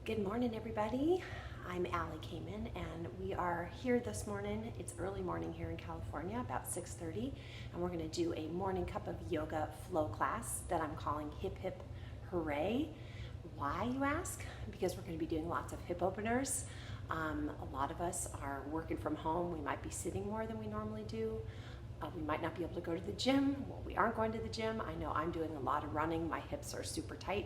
Good morning, everybody. I'm Allie Kamen, and we are here this morning. It's early morning here in California, about 6:30, and we're going to do a morning cup of yoga flow class that I'm calling Hip Hooray. Why, you ask? Because we're going to be doing lots of hip openers. A lot of us are working from home. We might be sitting more than we normally do. We might not be able to go to the gym. Well, we aren't going to the gym. I know I'm doing a lot of running. My hips are super tight.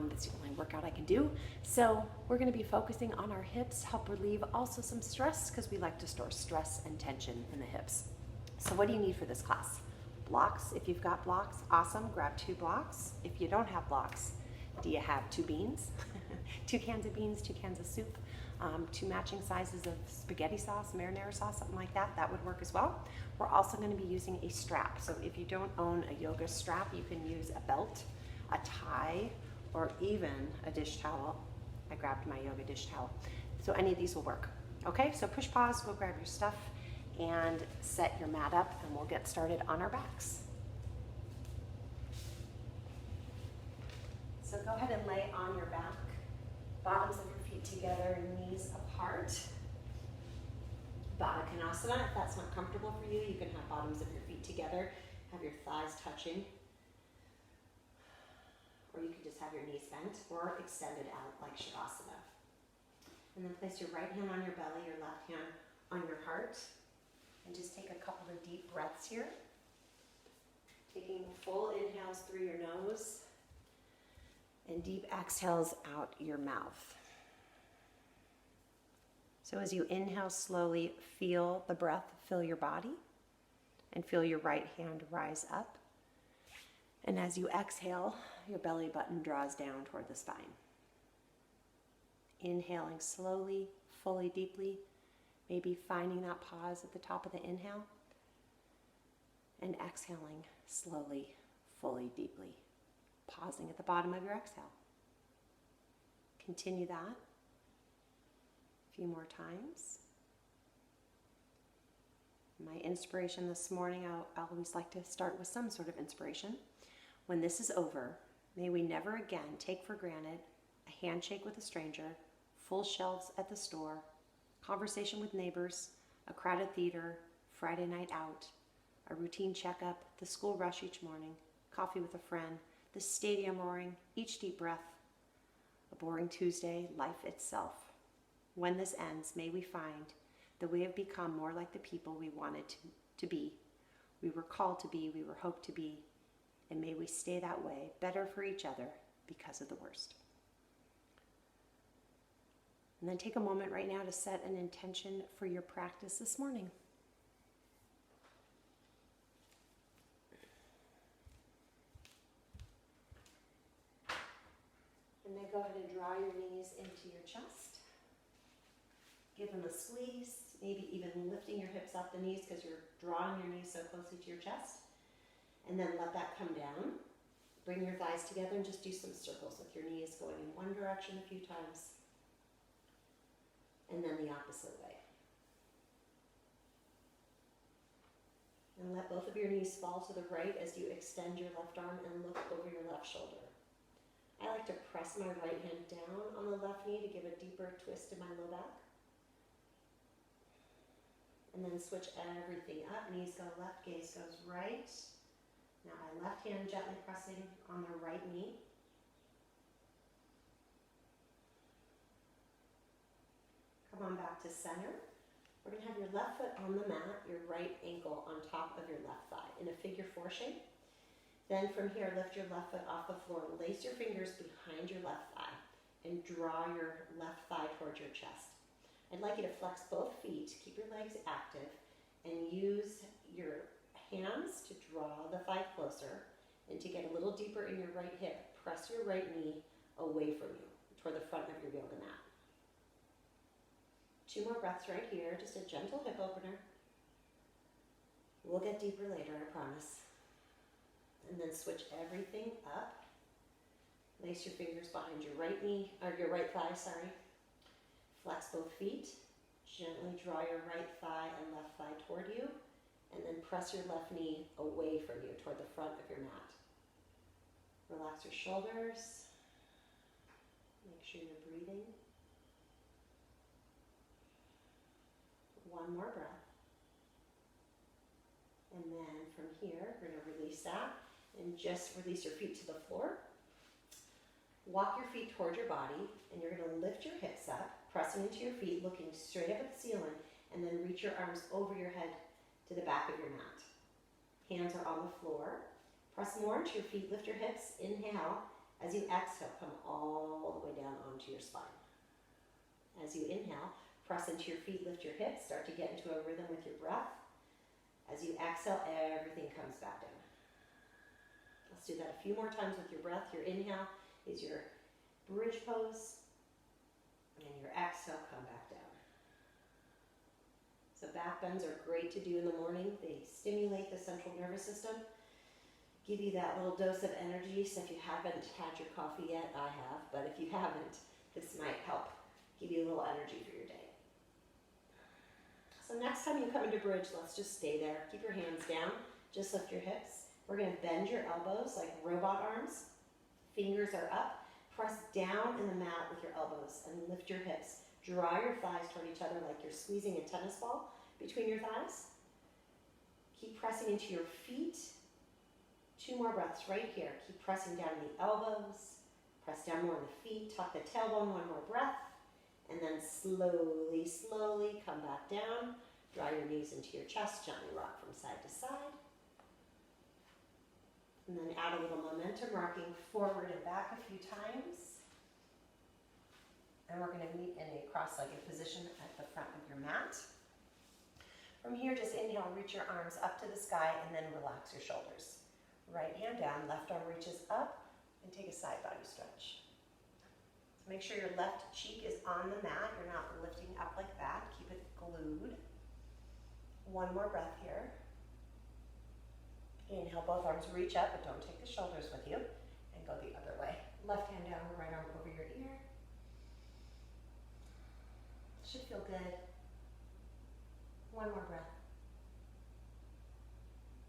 That's the only workout I can do. So we're going to be focusing on our hips, help relieve also some stress, because we like to store stress and tension in the hips. So what do you need for this class? Blocks. If you've got blocks, awesome. Grab 2 blocks. If you don't have blocks, do you have 2 beans? 2 cans of beans, 2 cans of soup, 2 matching sizes of spaghetti sauce, marinara sauce, something like that. That would work as well. We're also going to be using a strap. So if you don't own a yoga strap, you can use a belt, a tie, or even a dish towel. I grabbed my yoga dish towel. So any of these will work. Okay, so push pause, go grab your stuff, and set your mat up, and we'll get started on our backs. So go ahead and lay on your back, bottoms of your feet together, knees apart. Baddha Konasana, if that's not comfortable for you, you can have bottoms of your feet together, have your thighs touching, or you can just have your knees bent or extended out like Shavasana. And then place your right hand on your belly, your left hand on your heart, and just take a couple of deep breaths here. Taking full inhales through your nose and deep exhales out your mouth. So as you inhale slowly, feel the breath fill your body and feel your right hand rise up. And as you exhale, your belly button draws down toward the spine. Inhaling slowly, fully, deeply, maybe finding that pause at the top of the inhale. And exhaling slowly, fully, deeply, pausing at the bottom of your exhale. Continue that a few more times. My inspiration this morning, I always like to start with some sort of inspiration. When this is over, may we never again take for granted a handshake with a stranger, full shelves at the store, conversation with neighbors, a crowded theater, Friday night out, a routine checkup, the school rush each morning, coffee with a friend, the stadium roaring, each deep breath, a boring Tuesday, life itself. When this ends, may we find that we have become more like the people we wanted to be, we were called to be, we were hoped to be, and may we stay that way, better for each other because of the worst. And then take a moment right now to set an intention for your practice this morning. And then go ahead and draw your knees into your chest. Give them a squeeze, maybe even lifting your hips off the knees because you're drawing your knees so closely to your chest. And then let that come down. Bring your thighs together and just do some circles with your knees going in one direction a few times. And then the opposite way. And let both of your knees fall to the right as you extend your left arm and look over your left shoulder. I like to press my right hand down on the left knee to give a deeper twist in my low back. And then switch everything up. Knees go left, gaze goes right. Now my left hand gently pressing on the right knee. Come on back to center. We're going to have your left foot on the mat, your right ankle on top of your left thigh in a figure 4 shape. Then from here, lift your left foot off the floor. Lace your fingers behind your left thigh and draw your left thigh towards your chest. I'd like you to flex both feet, keep your legs active, and use your hands to draw the thigh closer and to get a little deeper in your right hip. Press your right knee away from you, toward the front of your yoga mat. 2 more breaths right here, just a gentle hip opener. We'll get deeper later, I promise. And then switch everything up. Lace your fingers behind your right knee, or your right thigh, sorry. Flex both feet. Gently draw your right thigh and left thigh toward you. And then press your left knee away from you toward the front of your mat. Relax your shoulders. Make sure you're breathing. One more breath. And then from here, we're going to release that and just release your feet to the floor. Walk your feet toward your body, and you're going to lift your hips up, pressing into your feet, looking straight up at the ceiling, and then reach your arms over your head to the back of your mat. Hands are on the floor. Press more into your feet, lift your hips, inhale. As you exhale, come all the way down onto your spine. As you inhale, press into your feet, lift your hips, start to get into a rhythm with your breath. As you exhale, everything comes back down. Let's do that a few more times with your breath. Your inhale is your bridge pose, and your exhale, come back down. So back bends are great to do in the morning. They stimulate the central nervous system, give you that little dose of energy. So if you haven't had your coffee yet, I have, but if you haven't, this might help give you a little energy for your day. So next time you come into bridge, let's just stay there. Keep your hands down, just lift your hips. We're gonna bend your elbows like robot arms. Fingers are up. Press down in the mat with your elbows and lift your hips. Draw your thighs toward each other like you're squeezing a tennis ball between your thighs. Keep pressing into your feet. 2 more breaths right here. Keep pressing down the elbows. Press down more on the feet. Tuck the tailbone, 1 more breath. And then slowly, slowly come back down. Draw your knees into your chest. Gently rock from side to side. And then add a little momentum, rocking forward and back a few times. And we're going to meet in a cross-legged position at the front of your mat. From here, just inhale, reach your arms up to the sky, and then relax your shoulders. Right hand down, left arm reaches up, and take a side body stretch. Make sure your left cheek is on the mat. You're not lifting up like that. Keep it glued. 1 more breath here. Inhale, both arms reach up, but don't take the shoulders with you. And go the other way. Left hand down, right arm over your ear. Should feel good. 1 more breath.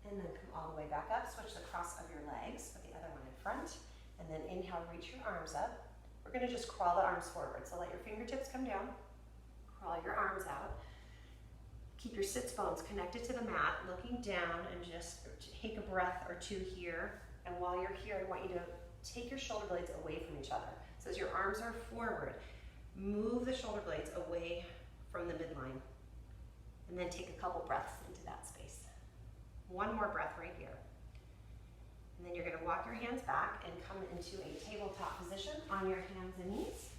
And then come all the way back up. Switch the cross of your legs with the other one in front. And then inhale, reach your arms up. We're going to just crawl the arms forward. So let your fingertips come down. Crawl your arms out. Keep your sits bones connected to the mat, looking down, and just take a breath or 2 here. And while you're here, I want you to take your shoulder blades away from each other. So as your arms are forward, move the shoulder blades away from the midline. And then take a couple breaths into that space. 1 more breath right here. And then you're going to walk your hands back and come into a tabletop position on your hands and knees.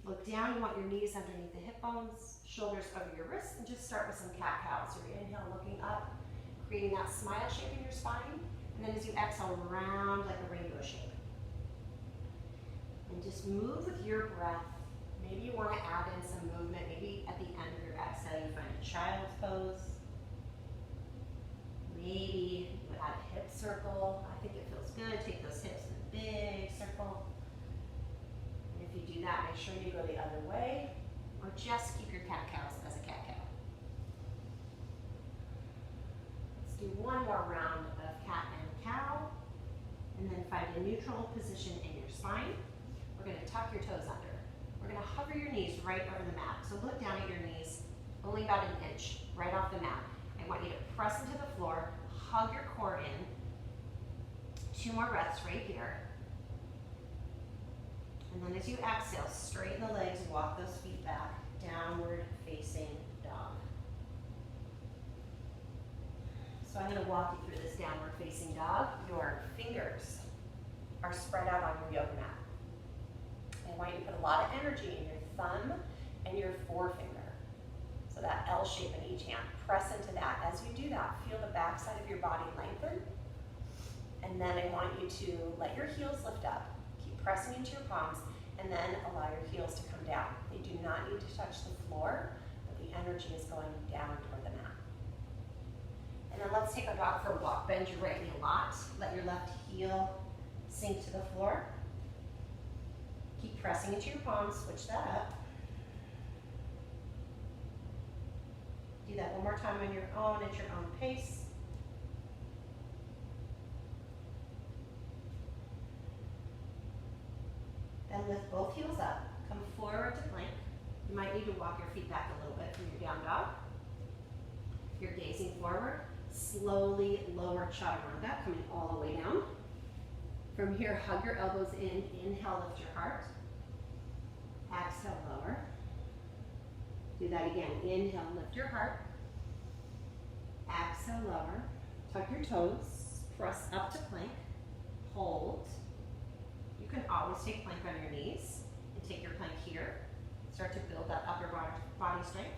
Look down. You want your knees underneath the hip bones, shoulders over your wrists, and just start with some cat-cows. So your inhale, looking up, creating that smile shape in your spine. And then as you exhale, round like a rainbow shape. And just move with your breath. Maybe you want to add in some movement. Maybe at the end of your exhale, you find a child's pose. Maybe you add a hip circle. I think it feels good. Take those hips in a big circle. And if you do that, make sure you go the other way, or just keep your cat-cows as a cat-cow. Let's do 1 more round of cat and cow, and then find a neutral position in your spine. We're going to tuck your toes under. We're going to hover your knees right over the mat. So look down at your knees, only about 1 inch, right off the mat. I want you to press into the floor, hug your core in. 2 more breaths right here. And then as you exhale, straighten the legs, walk those feet back, downward facing dog. So I'm going to walk you through this downward facing dog. Your fingers are spread out on your yoga mat. I want you to put a lot of energy in your thumb and your forefinger. So that L shape in each hand. Press into that. As you do that, feel the back side of your body lengthen. And then I want you to let your heels lift up. Keep pressing into your palms, and then allow your heels to come down. They do not need to touch the floor, but the energy is going down toward the mat. And then let's take our dog for a walk. Bend your right knee a lot. Let your left heel sink to the floor. Keep pressing into your palms. Switch that up. Do that 1 more time on your own at your own pace. Then then lift both heels up, come forward to plank. You might need to walk your feet back a little bit from your down dog. You're gazing forward. Slowly lower chaturanga, coming all the way down. From here, hug your elbows in. Inhale, lift your heart. Exhale, lower. Do that again. Inhale, lift your heart. Exhale, lower. Tuck your toes. Press up to plank. Hold. You can always take plank on your knees and take your plank here. Start to build that upper body strength.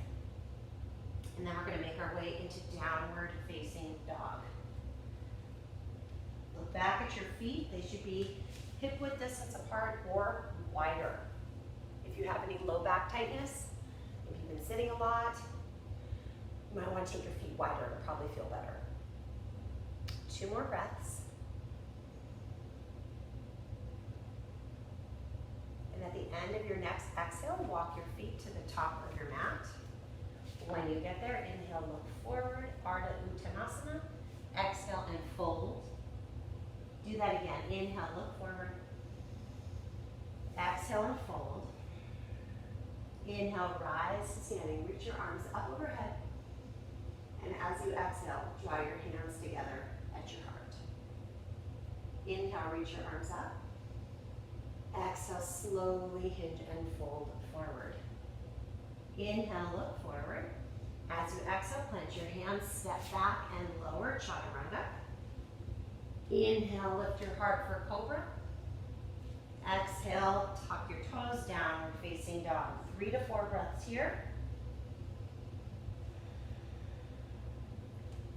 And then we're going to make our way into downward facing dog. Look back at your feet. They should be hip width distance apart or wider. If you have any low back tightness, if you've been sitting a lot, you might want to take your feet wider. It'll probably feel better. 2 more breaths. And at the end of your next exhale, walk your feet to the top of your mat. When you get there, inhale, look forward, Ardha Uttanasana. Exhale and fold. Do that again. Inhale, look forward. Exhale and fold. Inhale, rise to standing. Reach your arms up overhead. And as you exhale, draw your hands together at your heart. Inhale, reach your arms up. Exhale, slowly hinge and fold forward. Inhale, look forward. As you exhale, plant your hands, step back and lower, chaturanga. Inhale, lift your heart for cobra. Exhale, tuck your toes, downward facing dog. 3 to 4 breaths here.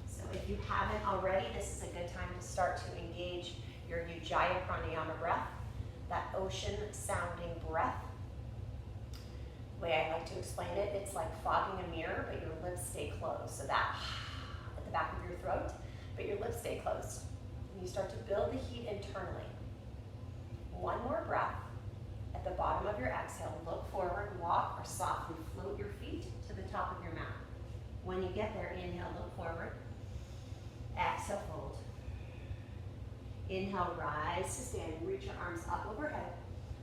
So if you haven't already, this is a good time to start to engage your Ujjayi pranayama breath, that ocean sounding breath. The way I like to explain it, it's like fogging a mirror, but your lips stay closed. So that at the back of your throat, but your lips stay closed. And you start to build the heat internally. 1 more breath. At the bottom of your exhale, look forward, walk, or softly float your feet to the top of your mat. When you get there, inhale, look forward. Exhale, fold. Inhale, rise to standing. Reach your arms up overhead.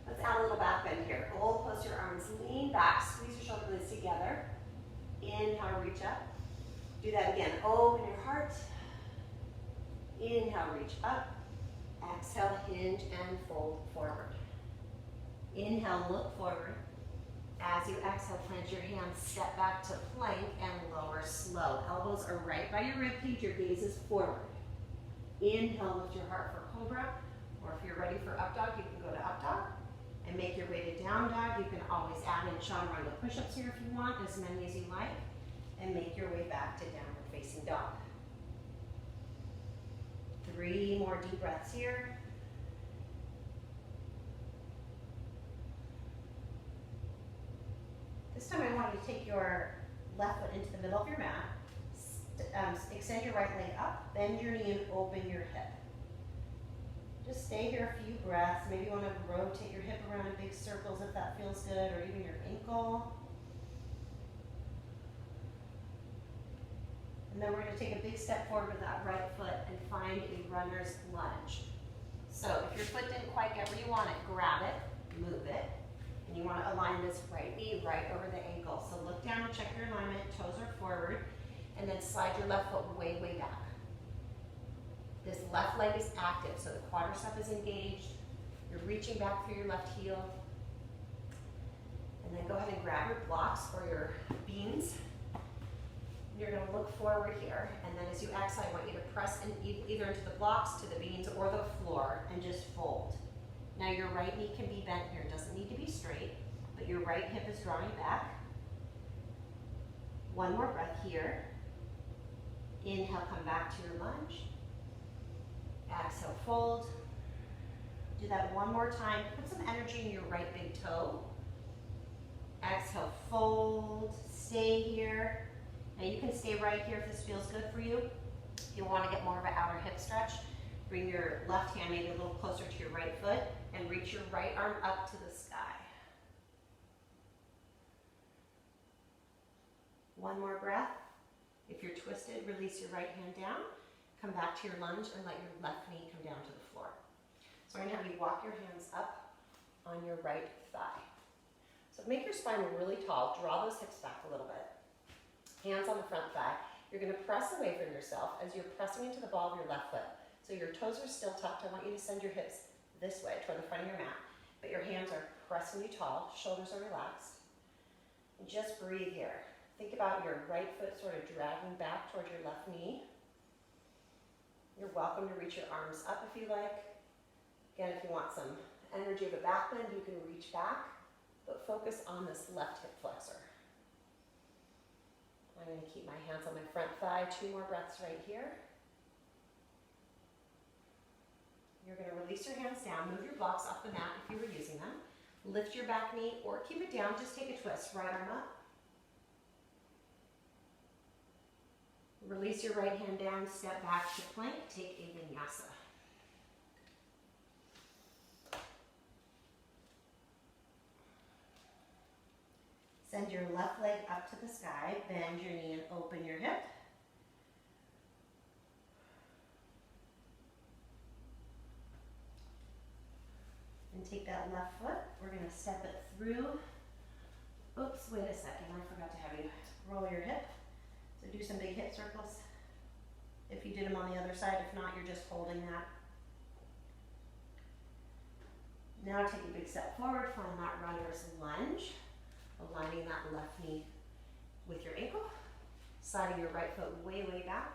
Let's add a little back bend here. Goal post your arms, lean back, squeeze your shoulder blades together. Inhale, reach up. Do that again. Open your heart. Inhale, reach up. Exhale, hinge and fold forward. Inhale, look forward. As you exhale, plant your hands, step back to plank and lower slow. Elbows are right by your ribcage, your gaze is forward. Inhale, lift your heart for cobra, or if you're ready for up dog, you can go to up dog and make your way to down dog. You can always add in chaturanga push-ups here if you want, as many as you like, and make your way back to downward facing dog. 3 more deep breaths here. This time I want you to take your left foot into the middle of your mat, extend your right leg up, bend your knee and open your hip. Just stay here a few breaths. Maybe you want to rotate your hip around in big circles if that feels good, or even your ankle. And then we're going to take a big step forward with that right foot and find a runner's lunge. So if your foot didn't quite get where you want it, grab it, move it. And you want to align this right knee right over the ankle. So look down and check your alignment, toes are forward, and then slide your left foot way, way back. This left leg is active, so the quadricep is engaged. You're reaching back for your left heel. And then go ahead and grab your blocks or your beans. You're going to look forward here, and then as you exhale, I want you to press either into the blocks, to the beans, or the floor, and just fold. Now your right knee can be bent here. It doesn't need to be straight, but your right hip is drawing back. 1 more breath here. Inhale, come back to your lunge. Exhale, fold. Do that 1 more time. Put some energy in your right big toe. Exhale, fold. Stay here. Now you can stay right here if this feels good for you. If you want to get more of an outer hip stretch, bring your left hand maybe a little closer to your right foot and reach your right arm up to the sky. 1 more breath. If you're twisted, release your right hand down. Come back to your lunge and let your left knee come down to the floor. So I'm going to have you walk your hands up on your right thigh. So make your spine really tall. Draw those hips back a little bit. Hands on the front thigh. You're going to press away from yourself as you're pressing into the ball of your left foot. So your toes are still tucked. I want you to send your hips this way toward the front of your mat. But your hands are pressing you tall. Shoulders are relaxed. And just breathe here. Think about your right foot sort of dragging back towards your left knee. You're welcome to reach your arms up if you like. Again, if you want some energy of a back bend, you can reach back, but focus on this left hip flexor. I'm going to keep my hands on my front thigh. 2 more breaths right here. You're going to release your hands down. Move your blocks off the mat if you were using them. Lift your back knee or keep it down. Just take a twist. Right arm up. Release your right hand down. Step back to plank. Take a vinyasa. Send your left leg up to the sky. Bend your knee and open your hip. And take that left foot. We're going to step it through. Oops, wait a second. I forgot to have you roll your hip. So do some big hip circles. If you did them on the other side, if not, you're just holding that. Now take a big step forward. Find that runner's lunge. Aligning that left knee with your ankle. Sliding your right foot way, way back.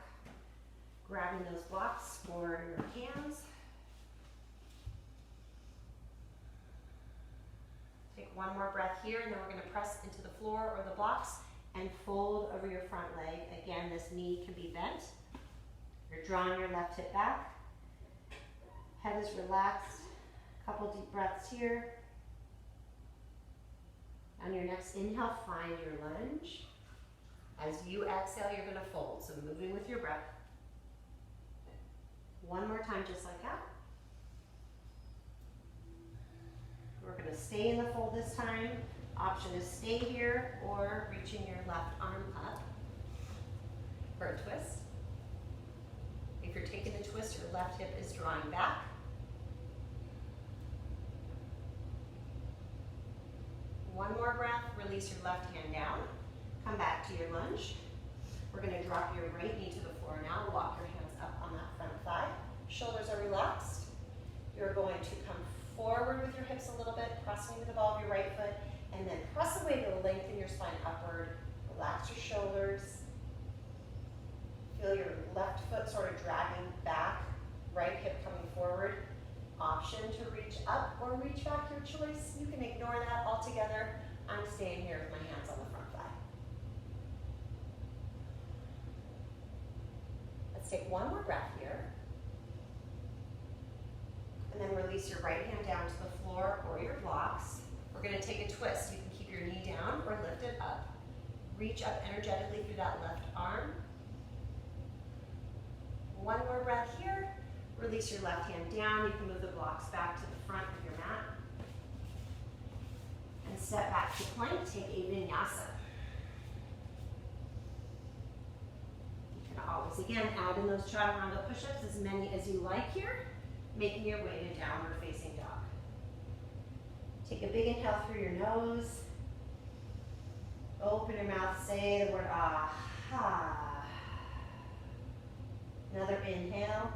Grabbing those blocks for your hands. Take one more breath here, and then we're going to press into the floor or the blocks and fold over your front leg. Again, this knee can be bent. You're drawing your left hip back. Head is relaxed. A couple deep breaths here. On your next inhale, find your lunge. As you exhale, you're going to fold. So moving with your breath. One more time, just like that. We're going to stay in the fold this time. Option is stay here or reaching your left arm up for a twist. If you're taking the twist, your left hip is drawing back. One more breath, release your left hand down. Come back to your lunge. We're going to drop your right knee to the floor now. Walk your hands up on that front thigh. Shoulders are relaxed. You're going to come forward with your hips a little bit, pressing into the ball of your right foot, and then press away to lengthen your spine upward. Relax your shoulders. Feel your left foot sort of dragging back, right hip coming forward. Option to reach up or reach back, your choice. You can ignore that altogether. I'm staying here with my hands on the front thigh. Let's take one more breath here. And then release your right hand down to the floor or your blocks. We're going to take a twist. You can keep your knee down or lift it up. Reach up energetically through that left arm. One more breath here. Release your left hand down. You can move the blocks back to the front of your mat. And step back to plank. Take a vinyasa. You can always, again, add in those chaturanga push-ups, as many as you like here, making your way to downward facing dog. Take a big inhale through your nose. Open your mouth. Say the word ah. Another inhale.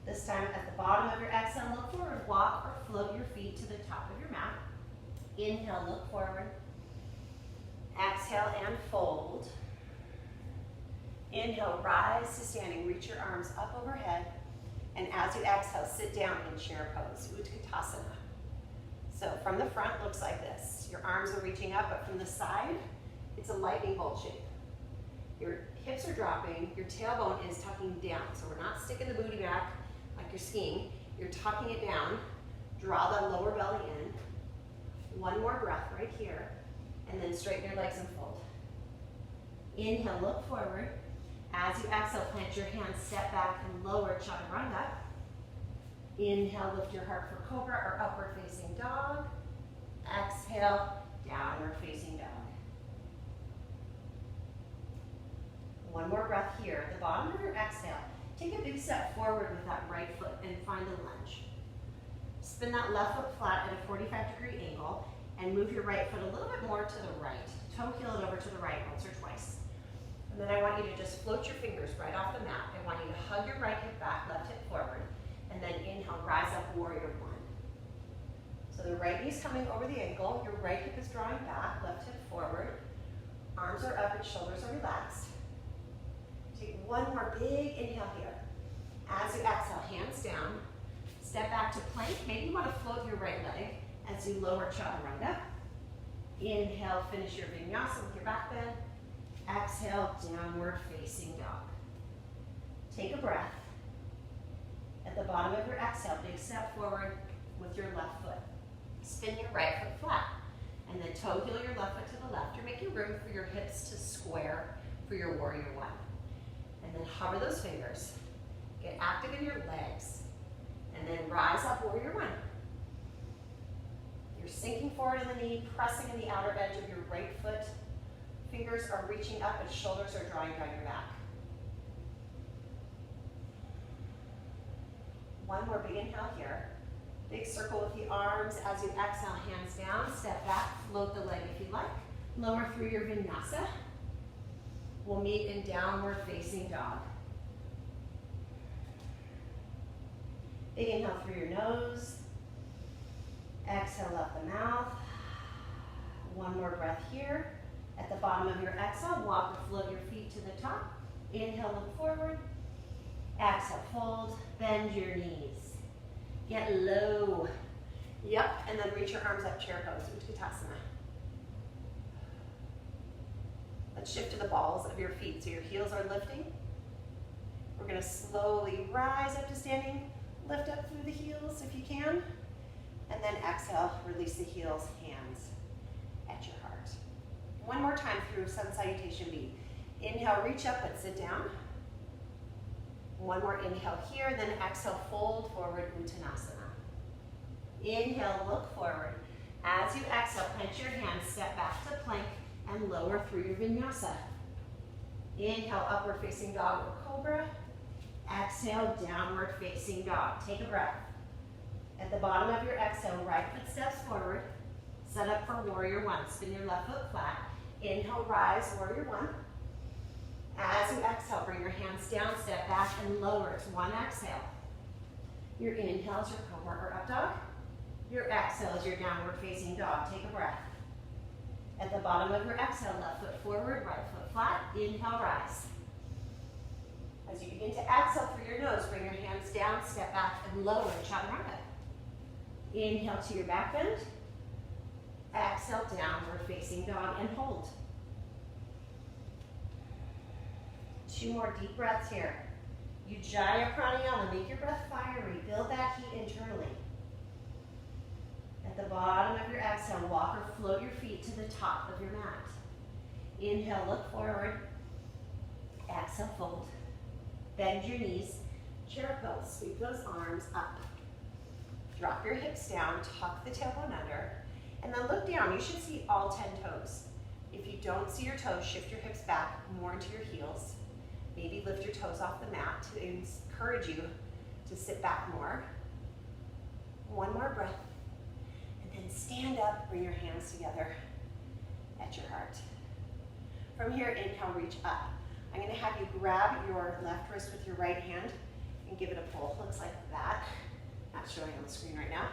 This time at the bottom of your exhale, look forward, walk or float your feet to the top of your mat. Inhale, look forward. Exhale and fold. Inhale, rise to standing, reach your arms up overhead. And as you exhale, sit down in chair pose, Utkatasana. So from the front, looks like this. Your arms are reaching up, but from the side, it's a lightning bolt shape. Your hips are dropping, your tailbone is tucking down. So we're not sticking the booty back like you're skiing. You're tucking it down. Draw the lower belly in. One more breath right here. And then straighten your legs and fold. Inhale, look forward. As you exhale, plant your hands, step back and lower chaturanga. Inhale, lift your heart for cobra or upward facing dog. Exhale, downward facing dog. One more breath here. At the bottom of your exhale, take a big step forward with that right foot and find a lunge. Spin that left foot flat at a 45-degree angle and move your right foot a little bit more to the right. Toe heel it over to the right once or twice. And then I want you to just float your fingers right off the mat. I want you to hug your right hip back, left hip forward, and then inhale, rise up, warrior one. So the right knee's coming over the ankle, your right hip is drawing back, left hip forward, arms are up and shoulders are relaxed. Take one more big inhale here. As you exhale, hands down, step back to plank. Maybe you want to float your right leg as you lower chaturanga. Inhale, finish your vinyasa with your back bend. Exhale, downward facing dog. Take a breath. At the bottom of your exhale, big step forward with your left foot. Spin your right foot flat. And then toe heel your left foot to the left. You're making room for your hips to square for your warrior one. And then hover those fingers. Get active in your legs. And then rise up, warrior one. You're sinking forward in the knee, pressing in the outer edge of your right foot. Fingers are reaching up and shoulders are drawing down your back. One more big inhale here. Big circle with the arms. As you exhale, hands down, step back, float the leg if you like. Lower through your vinyasa. We'll meet in downward facing dog. Big inhale through your nose. Exhale up the mouth. One more breath here. At the bottom of your exhale, walk or float your feet to the top. Inhale, look forward. Exhale, fold. Bend your knees. Get low. Yep, and then reach your arms up, chair pose, Utkatasana. Let's shift to the balls of your feet so your heels are lifting. We're going to slowly rise up to standing. Lift up through the heels if you can. And then exhale, release the heels, hands at your heart. One more time through sun salutation B. Inhale, reach up but sit down. One more inhale here, then exhale, fold forward, Uttanasana. Inhale, look forward. As you exhale, plant your hands, step back to plank, and lower through your vinyasa. Inhale, upward facing dog or cobra. Exhale, downward facing dog. Take a breath. At the bottom of your exhale, right foot steps forward. Set up for warrior one. Spin your left foot flat. Inhale, rise, warrior one. As you exhale, bring your hands down, step back, and lower to one exhale. Your inhale is your cobra or up dog. Your exhale is your downward facing dog. Take a breath. At the bottom of your exhale, left foot forward, right foot flat. Inhale, rise. As you begin to exhale through your nose, bring your hands down, step back, and lower chaturanga. Inhale to your back bend. Exhale, downward facing dog, and hold. Two more deep breaths here. Ujjayi pranayama, make your breath fiery. Build that heat internally. At the bottom of your exhale, walk or float your feet to the top of your mat. Inhale, look forward. Exhale, fold. Bend your knees. Chair pose, sweep those arms up. Drop your hips down, tuck the tailbone under, and then look down. You should see all 10 toes. If you don't see your toes, shift your hips back more into your heels. Maybe lift your toes off the mat to encourage you to sit back more. One more breath. And then stand up, bring your hands together at your heart. From here, inhale, reach up. I'm going to have you grab your left wrist with your right hand and give it a pull. Looks like that. Not showing on the screen right now.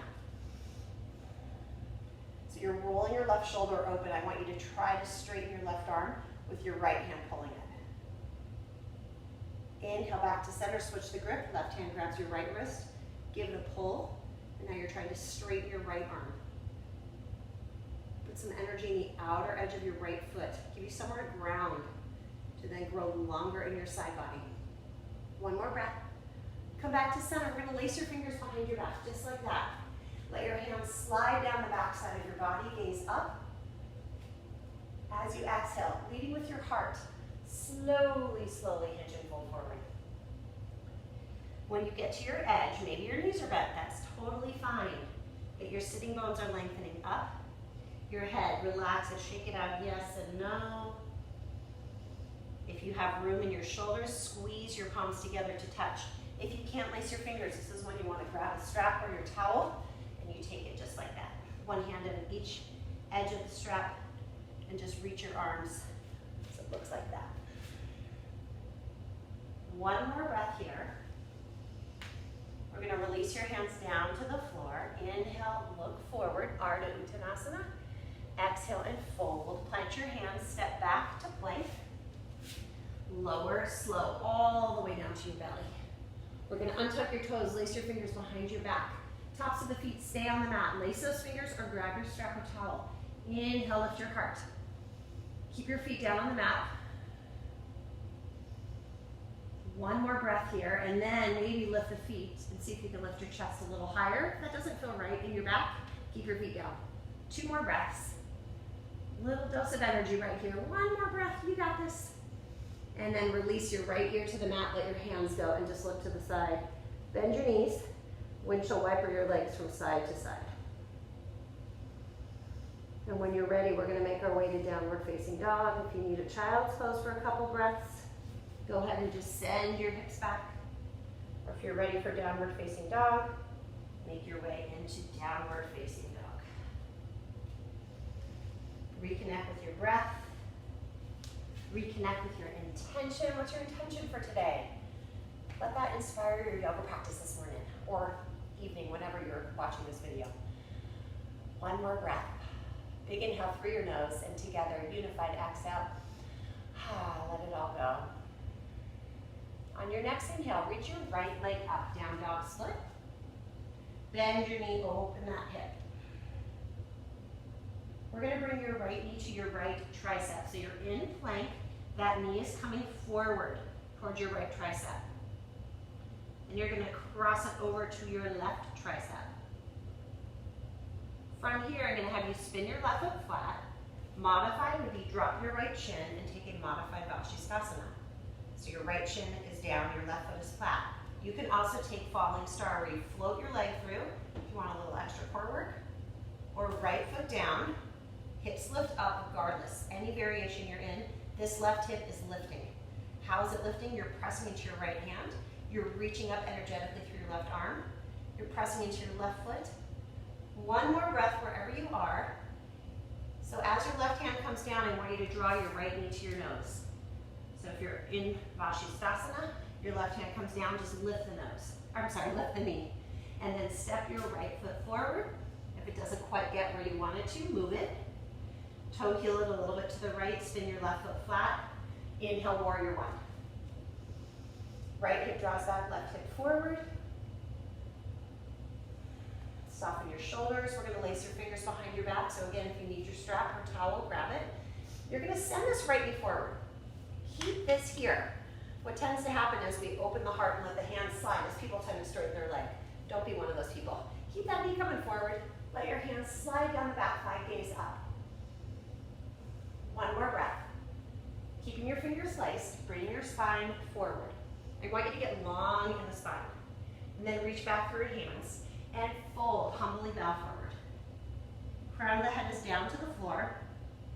So you're rolling your left shoulder open. I want you to try to straighten your left arm with your right hand pulling it. Inhale back to center, switch the grip. Left hand grabs your right wrist. Give it a pull. And now you're trying to straighten your right arm. Put some energy in the outer edge of your right foot. Give you somewhere to ground to then grow longer in your side body. One more breath. Come back to center. We're going to lace your fingers behind your back, just like that. Let your hands slide down the back side of your body. Gaze up. As you exhale, leading with your heart. Slowly, slowly hinge and fold forward. When you get to your edge, maybe your knees are bent. That's totally fine. But your sitting bones are lengthening up. Your head, relax and shake it out. Yes and no. If you have room in your shoulders, squeeze your palms together to touch. If you can't lace your fingers, this is when you want to grab a strap or your towel And you take it just like that. One hand on each edge of the strap and just reach your arms so it looks like that. One more breath here. We're going to release your hands down to the floor. Inhale, look forward, Ardha Uttanasana. Exhale and fold. Plant your hands, step back to plank. Lower, slow, all the way down to your belly. We're going to untuck your toes, lace your fingers behind your back. Tops of the feet stay on the mat. Lace those fingers or grab your strap or towel. Inhale, lift your heart. Keep your feet down on the mat. One more breath here, and then maybe lift the feet and see if you can lift your chest a little higher. If that doesn't feel right in your back, keep your feet down. 2 more breaths. Little dose of energy right here. 1 more breath, you got this. And then release your right ear to the mat, let your hands go, and just look to the side. Bend your knees, windshield wiper your legs from side to side. And when you're ready, we're gonna make our way to downward facing dog. If you need a child's pose for a couple breaths, go ahead and just send your hips back. Or if you're ready for downward facing dog, make your way into downward facing dog. Reconnect with your breath. Reconnect with your intention. What's your intention for today? Let that inspire your yoga practice this morning or evening, whenever you're watching this video. 1 more breath. Big inhale through your nose and together, unified exhale. Let it all go. On your next inhale, reach your right leg up, down dog split. Bend your knee, open that hip. We're gonna bring your right knee to your right tricep. So you're in plank, that knee is coming forward towards your right tricep. And you're gonna cross it over to your left tricep. From here, I'm gonna have you spin your left foot flat. Modified would be drop your right shin and take a modified Vashisthasana. So your right shin is down, your left foot is flat. You can also take falling star where you float your leg through if you want a little extra core work. Or right foot down, hips lift up regardless. Any variation you're in, this left hip is lifting. How is it lifting? You're pressing into your right hand. You're reaching up energetically through your left arm. You're pressing into your left foot. 1 more breath wherever you are. So as your left hand comes down, I want you to draw your right knee to your nose. So if you're in Vashisthasana, your left hand comes down, just lift the nose. Lift the knee. And then step your right foot forward. If it doesn't quite get where you want it to, move it. Toe heel it a little bit to the right, spin your left foot flat. Inhale, warrior 1. Right hip draws back, left hip forward. Soften your shoulders. We're gonna lace your fingers behind your back. So again, if you need your strap or towel, grab it. You're gonna send this right knee forward. Keep this here. What tends to happen is we open the heart and let the hands slide as people tend to straighten their leg. Don't be one of those people. Keep that knee coming forward. Let your hands slide down the back thigh, gaze up. 1 more breath. Keeping your fingers laced, bringing your spine forward. I want you to get long in the spine. And then reach back through your hands and fold, humbly bow forward. Crown of the head is down to the floor.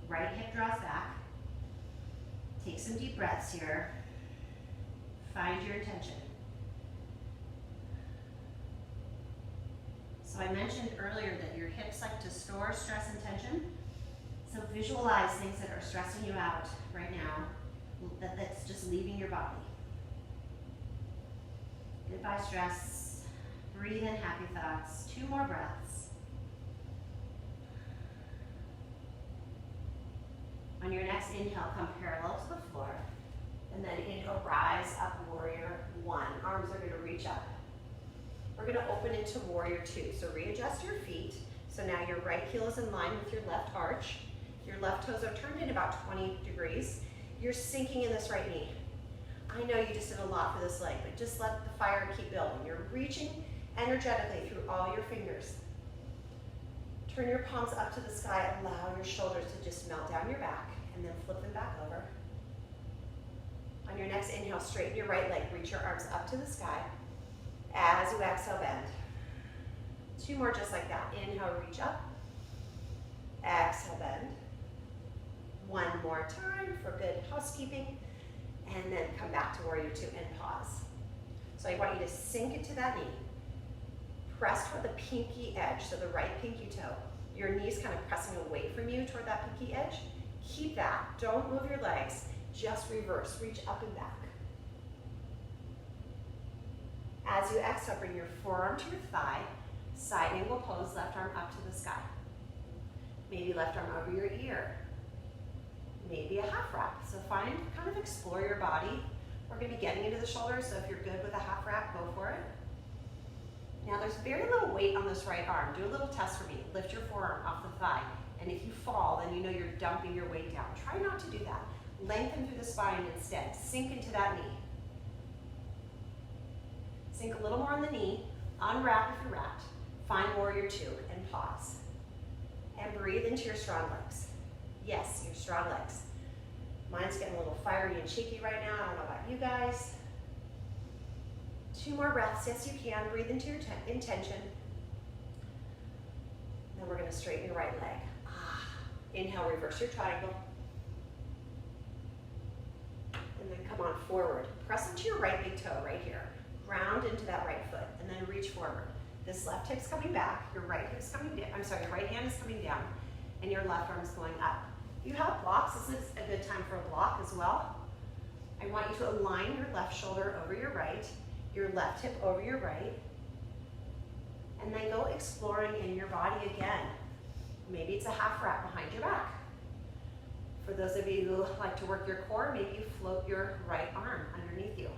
Right hip draws back. Take some deep breaths here. Find your intention. So I mentioned earlier that your hips like to store stress and tension. So visualize things that are stressing you out right now, that's just leaving your body. Goodbye stress. Breathe in happy thoughts. 2 more breaths. On your next inhale, come parallel to the floor. And then inhale, rise up, warrior 1. Arms are gonna reach up. We're gonna open into warrior 2. So readjust your feet. So now your right heel is in line with your left arch. Your left toes are turned in about 20 degrees. You're sinking in this right knee. I know you just did a lot for this leg, but just let the fire keep building. You're reaching energetically through all your fingers. Turn your palms up to the sky. Allow your shoulders to just melt down your back and then flip them back over. On your next inhale, straighten your right leg. Reach your arms up to the sky. As you exhale, bend. 2 more just like that. Inhale, reach up. Exhale, bend. 1 more time for good housekeeping. And then come back to warrior 2 and pause. So I want you to sink into that knee. press toward the pinky edge, so the right pinky toe. Your knee's kind of pressing away from you toward that pinky edge. Keep that. Don't move your legs. Just reverse. Reach up and back. As you exhale, bring your forearm to your thigh. Side angle pose, left arm up to the sky. Maybe left arm over your ear. Maybe a half wrap. So kind of explore your body. We're going to be getting into the shoulders, so if you're good with a half wrap, go for it. Now there's very little weight on this right arm. Do a little test for me. Lift your forearm off the thigh. And if you fall, then you know you're dumping your weight down. Try not to do that. Lengthen through the spine instead. Sink into that knee. Sink a little more on the knee. Unwrap if you're wrapped. Find warrior two and pause. And breathe into your strong legs. Yes, your strong legs. Mine's getting a little fiery and shaky right now. I don't know about you guys. 2 more breaths. Yes, you can. Breathe into your intention. Then we're going to straighten your right leg. Inhale, reverse your triangle. And then come on forward. Press into your right big toe right here. Ground into that right foot. And then reach forward. This left hip's coming back. Your right hip's coming down. I'm sorry, your right hand is coming down. And your left arm is going up. If you have blocks, this is a good time for a block as well. I want you to align your left shoulder over your right. Your left hip over your right. And then go exploring in your body again. Maybe it's a half wrap behind your back. For those of you who like to work your core, maybe you float your right arm underneath you.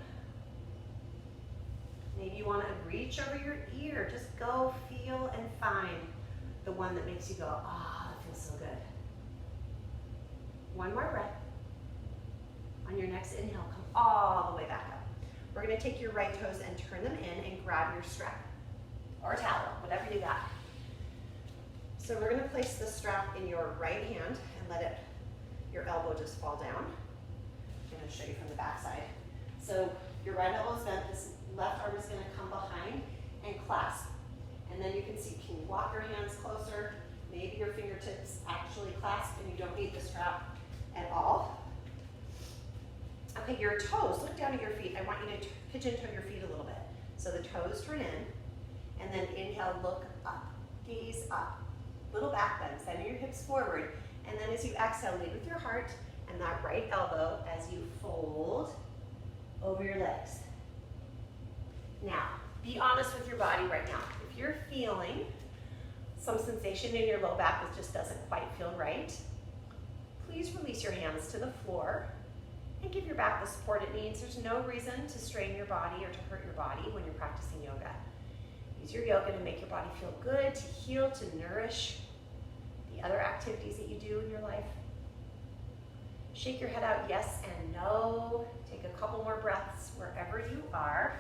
Maybe you want to reach over your ear. Just go feel and find the one that makes you go, ah, that feels so good. 1 more breath. On your next inhale, come all the way back up. We're going to take your right toes and turn them in and grab your strap or towel, whatever you got. So we're going to place the strap in your right hand and let your elbow just fall down. I'm going to show you from the back side. So your right elbow is bent, this left arm is going to come behind and clasp. And then you can see, can you walk your hands closer? Maybe your fingertips actually clasp and you don't need the strap at all. Okay, your toes, look down at your feet. I want you to pigeon toe your feet a little bit. So the toes turn in, and then inhale, look up, gaze up. Little back bend, send your hips forward, and then as you exhale, lead with your heart and that right elbow as you fold over your legs. Now, be honest with your body right now. If you're feeling some sensation in your low back that just doesn't quite feel right, please release your hands to the floor and give your back the support it needs. There's no reason to strain your body or to hurt your body when you're practicing yoga. Use your yoga to make your body feel good, to heal, to nourish the other activities that you do in your life. Shake your head out yes and no. Take a couple more breaths wherever you are.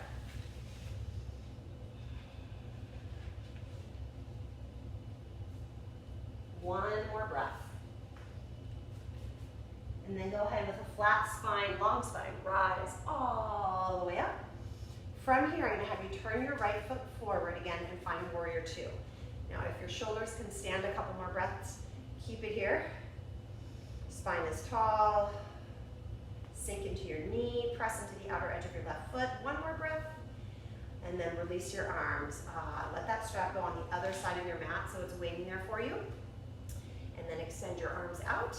One more breath. And then go ahead with a flat spine, long spine, rise all the way up. From here, I'm going to have you turn your right foot forward again and find warrior two. Now, if your shoulders can stand a couple more breaths, keep it here. Spine is tall. Sink into your knee, press into the outer edge of your left foot. One more breath. And then release your arms. Let that strap go on the other side of your mat so it's waiting there for you. And then extend your arms out.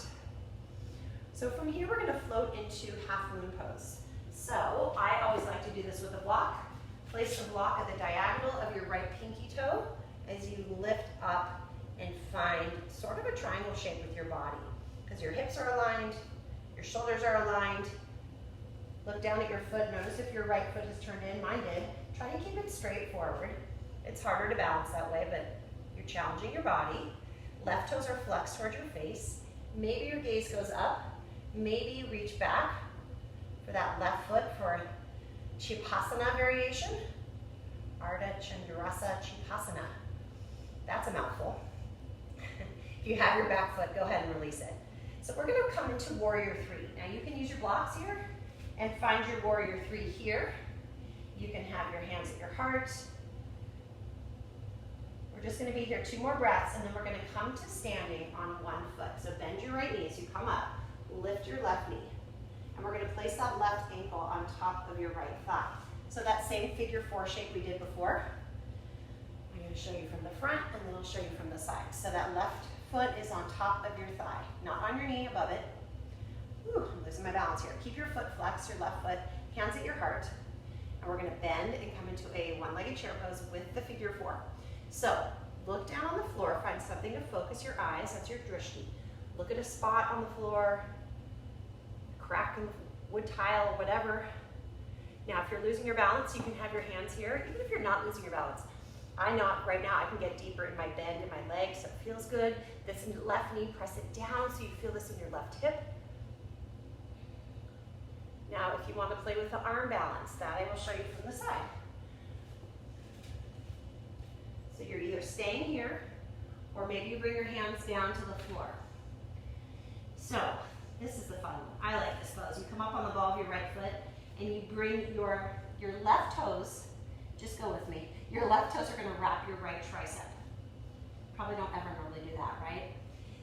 So from here, we're going to float into half moon pose. So I always like to do this with a block. Place the block at the diagonal of your right pinky toe as you lift up and find sort of a triangle shape with your body. Because your hips are aligned, your shoulders are aligned. Look down at your foot. Notice if your right foot is turned in. Mine did. Try to keep it straight forward. It's harder to balance that way, but you're challenging your body. Left toes are flexed towards your face. Maybe your gaze goes up. Maybe you reach back for that left foot for Chipasana variation. Ardha Chandrasa Chipasana. That's a mouthful. If you have your back foot, go ahead and release it. So we're going to come into warrior three. Now you can use your blocks here and find your warrior three here. You can have your hands at your heart. We're just going to be here 2 more breaths, and then we're going to come to standing on one foot. So bend your right knee as you come up. Lift your left knee. And we're going to place that left ankle on top of your right thigh. So that same figure 4 shape we did before. I'm to show you from the front, and then I'll show you from the side. So that left foot is on top of your thigh, not on your knee, above it. Ooh, I'm losing my balance here. Keep your foot flexed, your left foot, hands at your heart. And we're gonna bend and come into a one-legged chair pose with the figure 4. So look down on the floor, find something to focus your eyes, that's your drishti. Look at a spot on the floor, crack in the wood tile or whatever. Now, if you're losing your balance, you can have your hands here, even if you're not losing your balance. Right now, I can get deeper in my bend in my leg, so it feels good. This left knee, press it down so you feel this in your left hip. Now, if you want to play with the arm balance, that I will show you from the side. So you're either staying here, or maybe you bring your hands down to the floor. So, this is the fun one. I like this pose. You come up on the ball of your right foot, and you bring your left toes, just go with me, your left toes are gonna wrap your right tricep. Probably don't ever normally do that, right?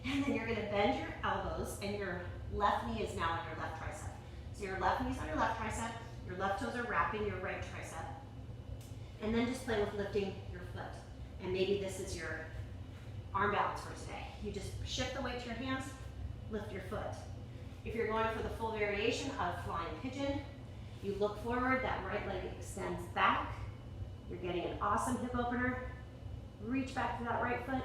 And then you're gonna bend your elbows, and your left knee is now on your left tricep. So your left knee's on your left tricep, your left toes are wrapping your right tricep. And then just play with lifting your foot. And maybe this is your arm balance for today. You just shift the weight to your hands, lift your foot. If you're going for the full variation of flying pigeon, you look forward, that right leg extends back. You're getting an awesome hip opener. Reach back to that right foot.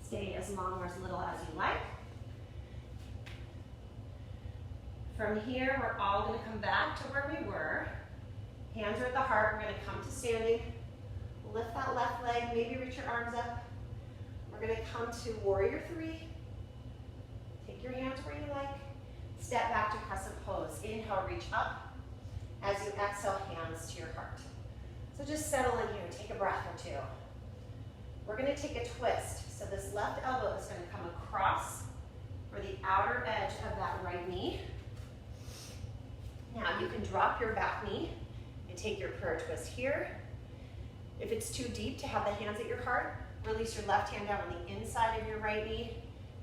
Stay as long or as little as you like. From here, we're all gonna come back to where we were. Hands are at the heart, we're gonna come to standing. Lift that left leg, maybe reach your arms up. We're gonna come to warrior 3. Take your hands where you like. Step back to crescent pose. Inhale, reach up. As you exhale, hands to your heart. So just settle in here, take a breath or two. We're gonna take a twist. So this left elbow is gonna come across for the outer edge of that right knee. Now you can drop your back knee and take your prayer twist here. If it's too deep to have the hands at your heart, release your left hand down on the inside of your right knee.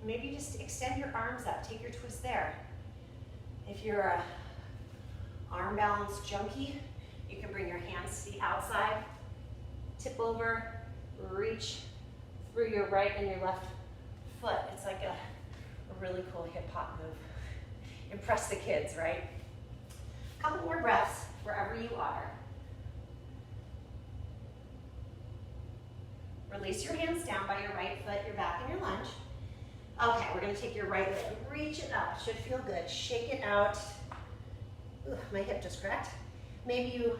Maybe just extend your arms up, take your twist there. If you're a arm balance junkie, you can bring your hands to the outside, tip over, reach through your right and your left foot. It's like a really cool hip hop move. Impress the kids, right? A couple more breaths wherever you are. Release your hands down by your right foot, your back in your lunge. Okay, we're gonna take your right leg, reach it up, should feel good, shake it out. Ooh, my hip just cracked. Maybe you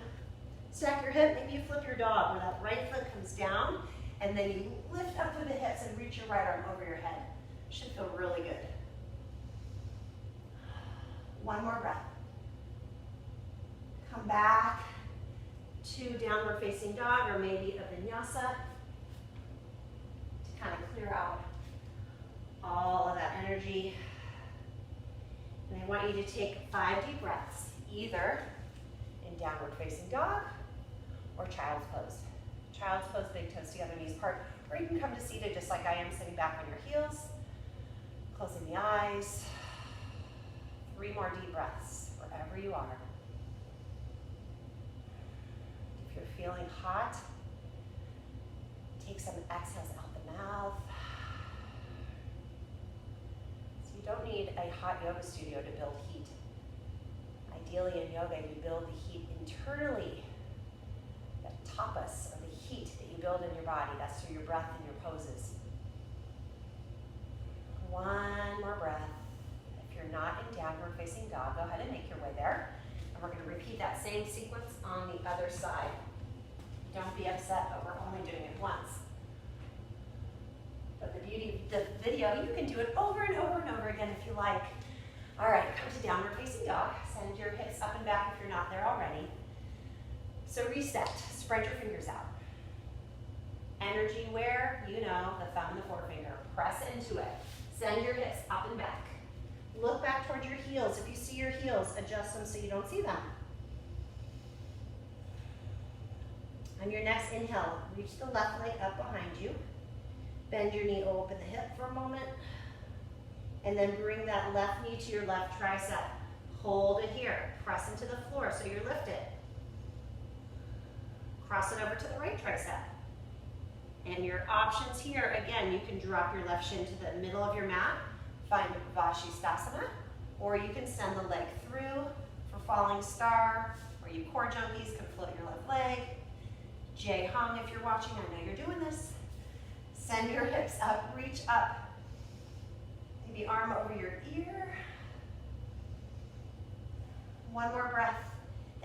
stack your hip, maybe you flip your dog where that right foot comes down and then you lift up through the hips and reach your right arm over your head. Should feel really good. One more breath. Come back to downward facing dog or maybe a vinyasa to kind of clear out all of that energy. And I want you to take 5 deep breaths, either in downward facing dog or child's pose. Child's pose, big toes together, knees apart, or you can come to seated just like I am, sitting back on your heels, closing the eyes. 3 more deep breaths, wherever you are. If you're feeling hot, take some exhales out the mouth. You don't need a hot yoga studio to build heat. Ideally in yoga, you build the heat internally. The tapas, or the heat that you build in your body, that's through your breath and your poses. One more breath. If you're not in downward facing dog, go ahead and make your way there. And we're gonna repeat that same sequence on the other side. Don't be upset, but we're only doing it once. But the beauty of the video, you can do it over and over and over again if you like. All right, come to downward facing dog. Send your hips up and back if you're not there already. So reset, spread your fingers out. Energy where? You know, the thumb and the forefinger. Press into it. Send your hips up and back. Look back towards your heels. If you see your heels, adjust them so you don't see them. On your next inhale, reach the left leg up behind you. Bend your knee, open the hip for a moment. And then bring that left knee to your left tricep. Hold it here. Press into the floor so you're lifted. Cross it over to the right tricep. And your options here, again, you can drop your left shin to the middle of your mat, find Vashisthasana, or you can send the leg through for falling star, or you core junkies can float your left leg. Jai Hung, if you're watching, I know you're doing this. Send your hips up, reach up. Maybe arm over your ear. One more breath.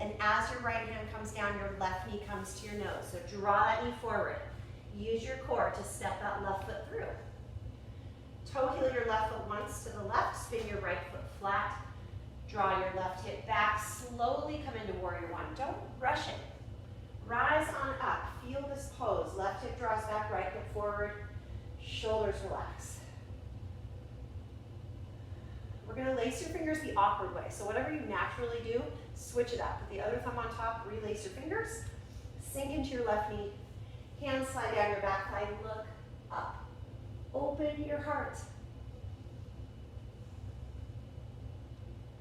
And as your right hand comes down, your left knee comes to your nose. So draw that knee forward. Use your core to step that left foot through. Toe heel your left foot once to the left. Spin your right foot flat. Draw your left hip back. Slowly come into warrior one. Don't rush it. Rise on up. Feel this pose. Left hip draws back, right hip forward. Shoulders relax. We're going to lace your fingers the awkward way. So whatever you naturally do, switch it up. Put the other thumb on top, relace your fingers. Sink into your left knee. Hands slide down your back thigh. Look up. Open your heart.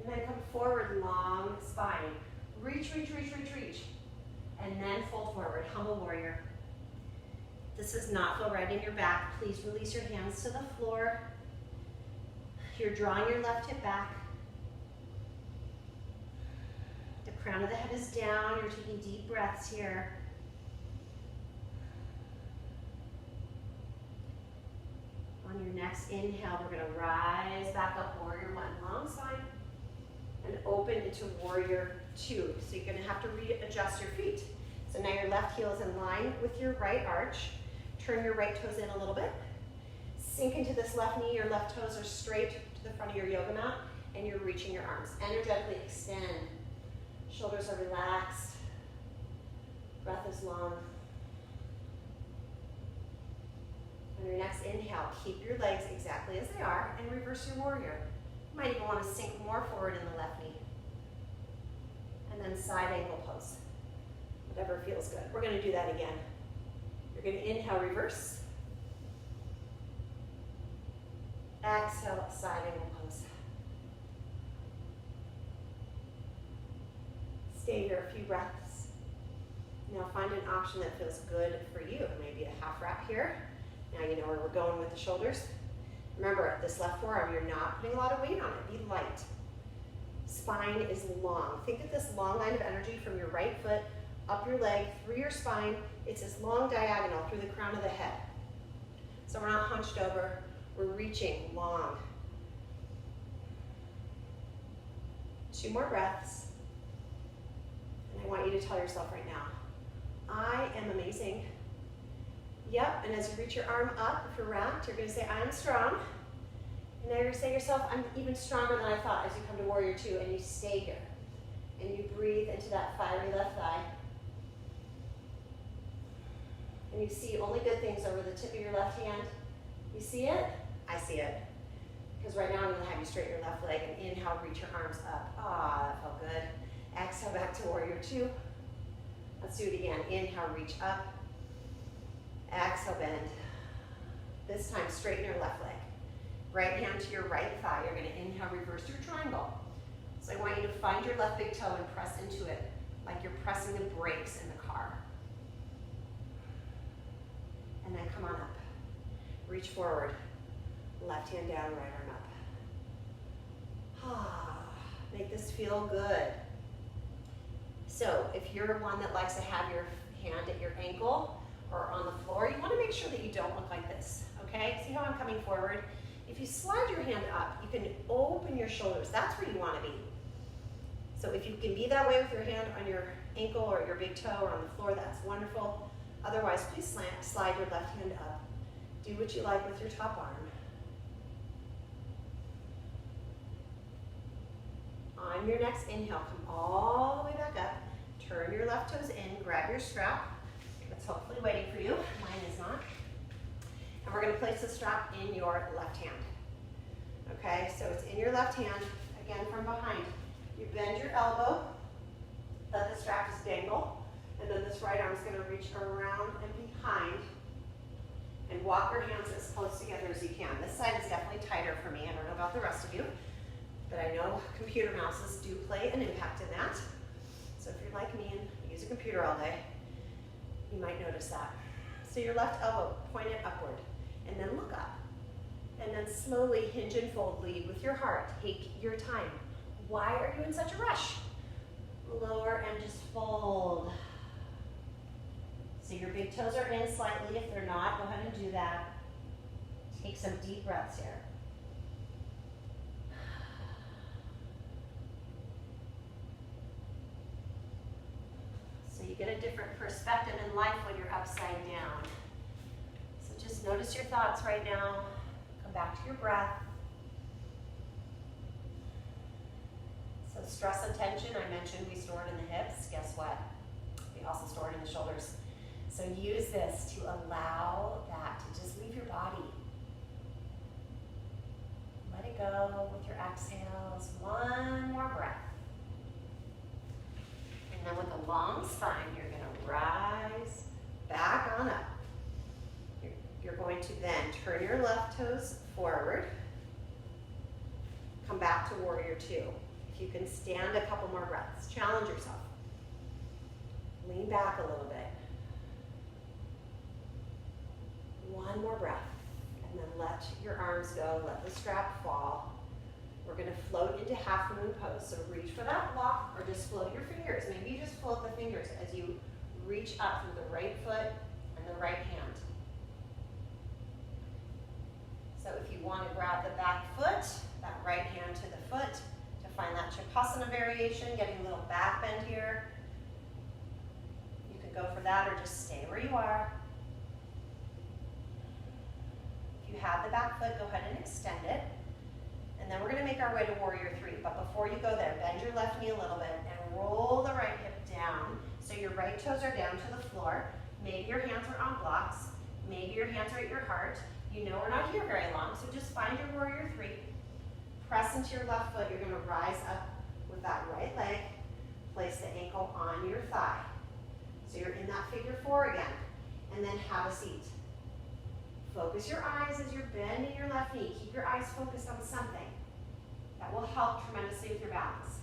And then come forward, long spine. Reach, reach, reach, reach, reach. And then fold forward, humble warrior. This does not feel right in your back. Please release your hands to the floor. You're drawing your left hip back. The crown of the head is down. You're taking deep breaths here. On your next inhale, we're going to rise back up, warrior one, long spine, and open into warrior two. So you're going to have to readjust your feet. So now your left heel is in line with your right arch. Turn your right toes in a little bit. Sink into this left knee. Your left toes are straight to the front of your yoga mat, and you're reaching your arms. Energetically extend. Shoulders are relaxed. Breath is long. On your next inhale, keep your legs exactly as they are and reverse your warrior. You might even want to sink more forward in the left knee. And then side angle pose. Whatever feels good. We're going to do that again. You're going to inhale, reverse. Exhale, side angle pose. Stay here a few breaths. Now find an option that feels good for you. Maybe a half wrap here. Now you know where we're going with the shoulders. Remember, this left forearm, you're not putting a lot of weight on it. Be light. Spine is long. Think of this long line of energy from your right foot, up your leg, through your spine. It's this long diagonal through the crown of the head. So we're not hunched over. We're reaching long. 2 more breaths. And I want you to tell yourself right now, I am amazing. Yep, and as you reach your arm up, if you're wrapped, you're going to say, I am strong. And now you're going to say to yourself, I'm even stronger than I thought as you come to warrior two, and you stay here. And you breathe into that fiery left thigh. And you see only good things over the tip of your left hand. You see it? I see it. Because right now I'm going to have you straighten your left leg and inhale, reach your arms up. Ah, that felt good. Exhale back to warrior two. Let's do it again. Inhale, reach up. Exhale, bend. This time, straighten your left leg. Right hand to your right thigh. You're going to inhale, reverse your triangle. So I want you to find your left big toe and press into it like you're pressing the brakes in the car. And then come on up. Reach forward. Left hand down, right arm up. Make this feel good. So if you're one that likes to have your hand at your ankle or on the floor, you want to make sure that you don't look like this, okay? See how I'm coming forward? If you slide your hand up, you can open your shoulders. That's where you want to be. So if you can be that way with your hand on your ankle or your big toe or on the floor, that's wonderful. Otherwise, please slide your left hand up. Do what you like with your top arm. On your next inhale, come all the way back up. Turn your left toes in, grab your strap. It's hopefully waiting for you. Mine is not. And we're going to place the strap in your left hand. Okay, so it's in your left hand, again from behind. You bend your elbow, let the strap just dangle, and then this right arm is going to reach around and behind and walk your hands as close together as you can. This side is definitely tighter for me. I don't know about the rest of you, but I know computer mouses do play an impact in that. So if you're like me and use a computer all day, You might notice that. So your left elbow pointed upward, and then look up. And then slowly hinge and fold, lead with your heart. Take your time. Why are you in such a rush? Lower and just fold. So your big toes are in slightly. If they're not, go ahead and do that. Take some deep breaths here. So you get a different perspective in life when you're upside down. So just notice your thoughts right now. Come back to your breath. So stress and tension, I mentioned we store it in the hips. Guess what? We also store it in the shoulders. So use this to allow that to just leave your body. Let it go with your exhales. One more breath. And then with a long spine, you're going to rise back on up. You're going to then turn your left toes forward. Come back to warrior two. If you can stand a couple more breaths, challenge yourself. Lean back a little bit. One more breath. And then let your arms go, let the strap fall. We're going to float into half moon pose. So reach for that block or just float your fingers. Maybe you just float the fingers as you reach up through the right foot and the right hand. So if you want to grab the back foot, that right hand to the foot, to find that Chakasana variation, getting a little back bend here. You could go for that or just stay where you are. If you have the back foot, go ahead and extend it. And then we're going to make our way to warrior three. But before you go there, bend your left knee a little bit and roll the right hip down. So your right toes are down to the floor. Maybe your hands are on blocks. Maybe your hands are at your heart. You know we're not here very long, so just find your warrior three. Press into your left foot. You're going to rise up with that right leg. Place the ankle on your thigh. So you're in that figure four again. And then have a seat. Focus your eyes as you're bending your left knee. Keep your eyes focused on something. That will help tremendously with your balance.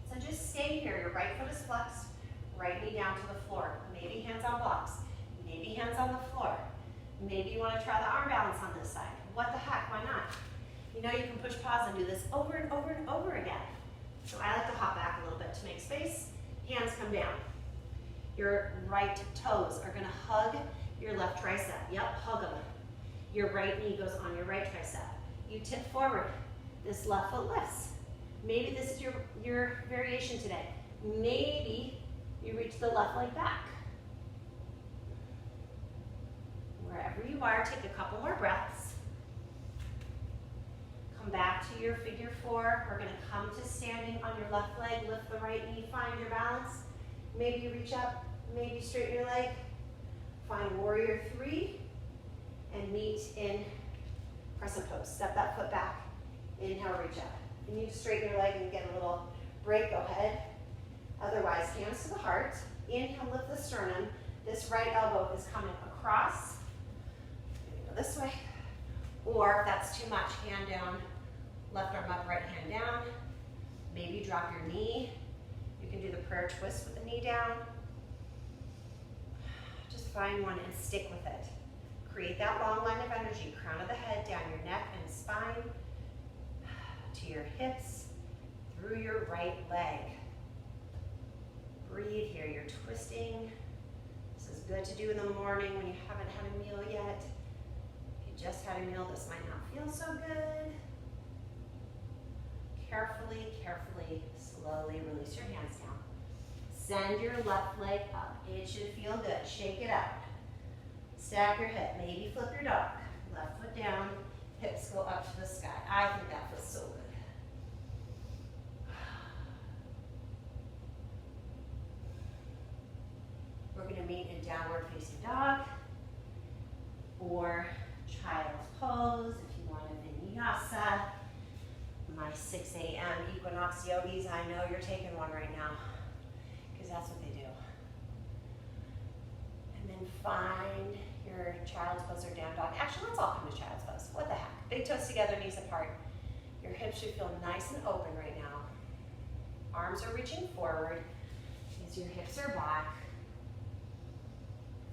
So just stay here. Your right foot is flexed. Right knee down to the floor. Maybe hands on blocks. Maybe hands on the floor. Maybe you want to try the arm balance on this side. What the heck, why not? You know you can push pause and do this over and over and over again. So I like to hop back a little bit to make space. Hands come down. Your right toes are going to hug your left tricep. Yep, hug them. Your right knee goes on your right tricep. You tip forward. This left foot lifts. Maybe this is your variation today. Maybe you reach the left leg back. Wherever you are, take a couple more breaths. Come back to your figure four. We're going to come to standing on your left leg. Lift the right knee. Find your balance. Maybe you reach up. Maybe straighten your leg. Find warrior three and meet in crescent pose. Step that foot back. Inhale, reach up. If you need to straighten your leg and get a little break, go ahead. Otherwise, hands to the heart. Inhale, lift the sternum. This right elbow is coming across. Go this way. Or if that's too much, hand down, left arm up, right hand down. Maybe drop your knee. You can do the prayer twist with the knee down. Just find one and stick with it. Create that long line of energy, crown of the head, down your neck and spine, to your hips, through your right leg. Breathe here, you're twisting. This is good to do in the morning when you haven't had a meal yet. If you just had a meal, this might not feel so good. Carefully, carefully, slowly release your hands down. Send your left leg up. It should feel good. Shake it out. Stack your hip. Maybe flip your dog. Left foot down. Hips go up to the sky. I think that feels so good. We're going to meet in downward facing dog or child's pose if you want a vinyasa. My 6 a.m. equinox yogis, I know you're taking one right now because that's what they do. And then find your child's pose or down dog. Actually, let's all come to child's pose. What the heck? Big toes together, knees apart. Your hips should feel nice and open right now. Arms are reaching forward as your hips are back.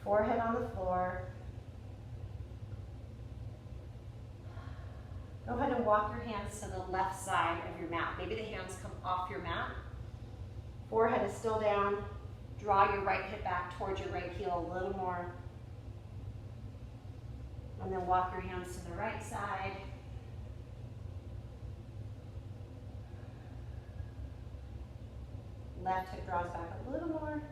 Forehead on the floor. Go ahead and walk your hands to the left side of your mat. Maybe the hands come off your mat. Forehead is still down. Draw your right hip back towards your right heel a little more. And then walk your hands to the right side. Left hip draws back a little more.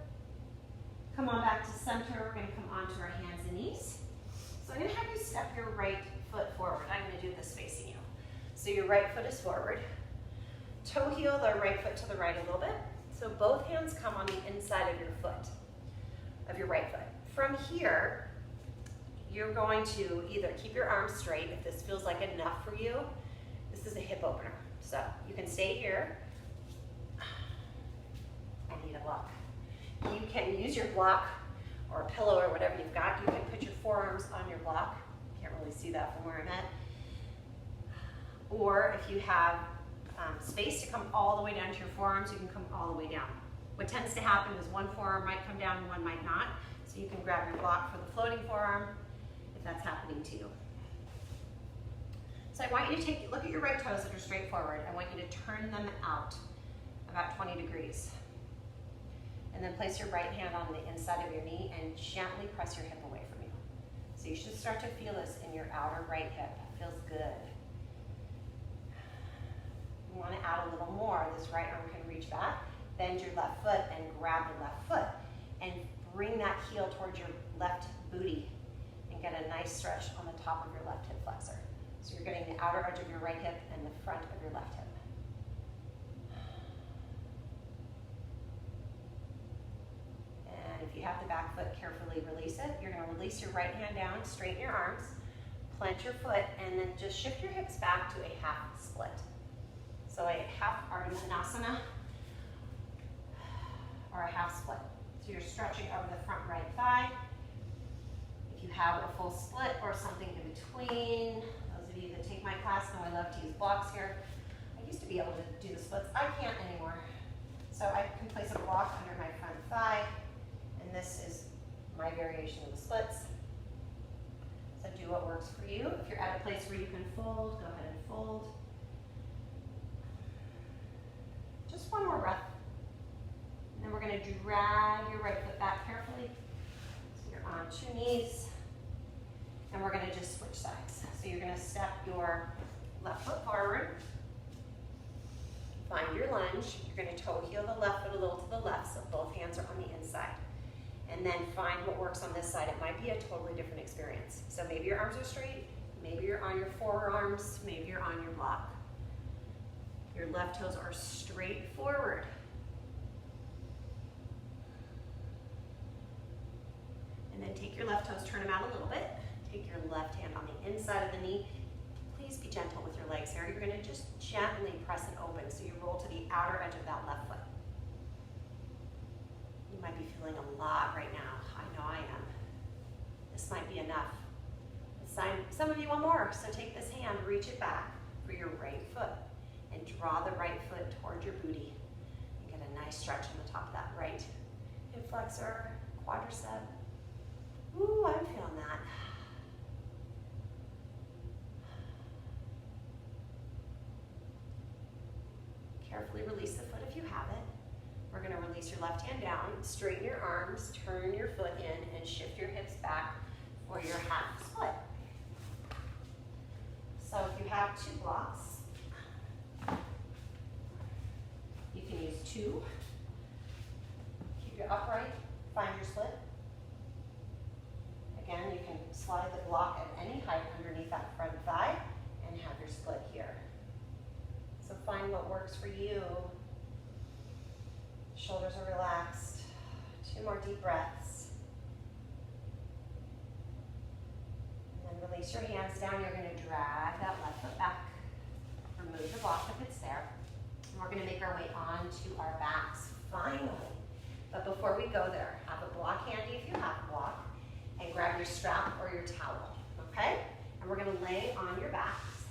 Come on back to center. We're going to come onto our hands and knees. So I'm going to have you step your right foot forward. I'm going to do this facing you. So your right foot is forward. Toe heel the right foot to the right a little bit. So both hands come on the inside of your foot, of your right foot. From here, you're going to either keep your arms straight if this feels like enough for you. This is a hip opener. So you can stay here. I need a block. You can use your block or a pillow or whatever you've got. You can put your forearms on your block. Can't really see that from where I'm at. Or if you have space to come all the way down to your forearms, you can come all the way down. What tends to happen is one forearm might come down and one might not. So you can grab your block for the floating forearm if that's happening to you. So I want you to look at your right toes that are straight forward. I want you to turn them out about 20 degrees. And then place your right hand on the inside of your knee and gently press your hip away from you. So you should start to feel this in your outer right hip. It feels good. You want to add a little more. This right arm can reach back. Bend your left foot and grab the left foot. And bring that heel towards your left booty and get a nice stretch on the top of your left hip flexor. So you're getting the outer edge of your right hip and the front of your left hip. And if you have the back foot, carefully release it. You're going to release your right hand down, straighten your arms, plant your foot, and then just shift your hips back to a half split. So a half Ardhanasana or a half split. So you're stretching over the front right thigh. If you have a full split or something in between, those of you that take my class know I love to use blocks here. I used to be able to do the splits. I can't anymore. So I can place a block under my front thigh, and this is my variation of the splits. So do what works for you. If you're at a place where you can fold, go ahead and fold. Just one more breath. And then we're going to drag your right foot back carefully. So you're on 2 knees. And we're going to just switch sides. So you're going to step your left foot forward. Find your lunge. You're going to toe heel the left foot a little to the left so both hands are on the inside. And then find what works on this side. It might be a totally different experience. So maybe your arms are straight. Maybe you're on your forearms. Maybe you're on your block. Your left toes are straight forward. And then take your left toes, turn them out a little bit. Take your left hand on the inside of the knee. Please be gentle with your legs here. You're going to just gently press it open so you roll to the outer edge of that left foot. You might be feeling a lot right now. I know I am. This might be enough. Some of you want more, so take this hand, reach it back for your right foot. And draw the right foot towards your booty. And get a nice stretch on the top of that right hip flexor, quadricep. Ooh, I'm feeling that. Carefully release the foot if you have it. We're going to release your left hand down, straighten your arms, turn your foot in, and shift your hips back for your half split. So if you have 2 blocks, you can use 2. Keep your upright, find your split. Again, you can slide the block at any height underneath that front thigh and have your split here. So find what works for you. Shoulders are relaxed. 2 more deep breaths. And then release your hands down. You're going to drag that left foot back. Remove the block if it's there. And we're going to make our way onto our backs, finally. But before we go there, have a block handy if you have a block, and grab your strap or your towel, okay? And we're going to lay on your backs.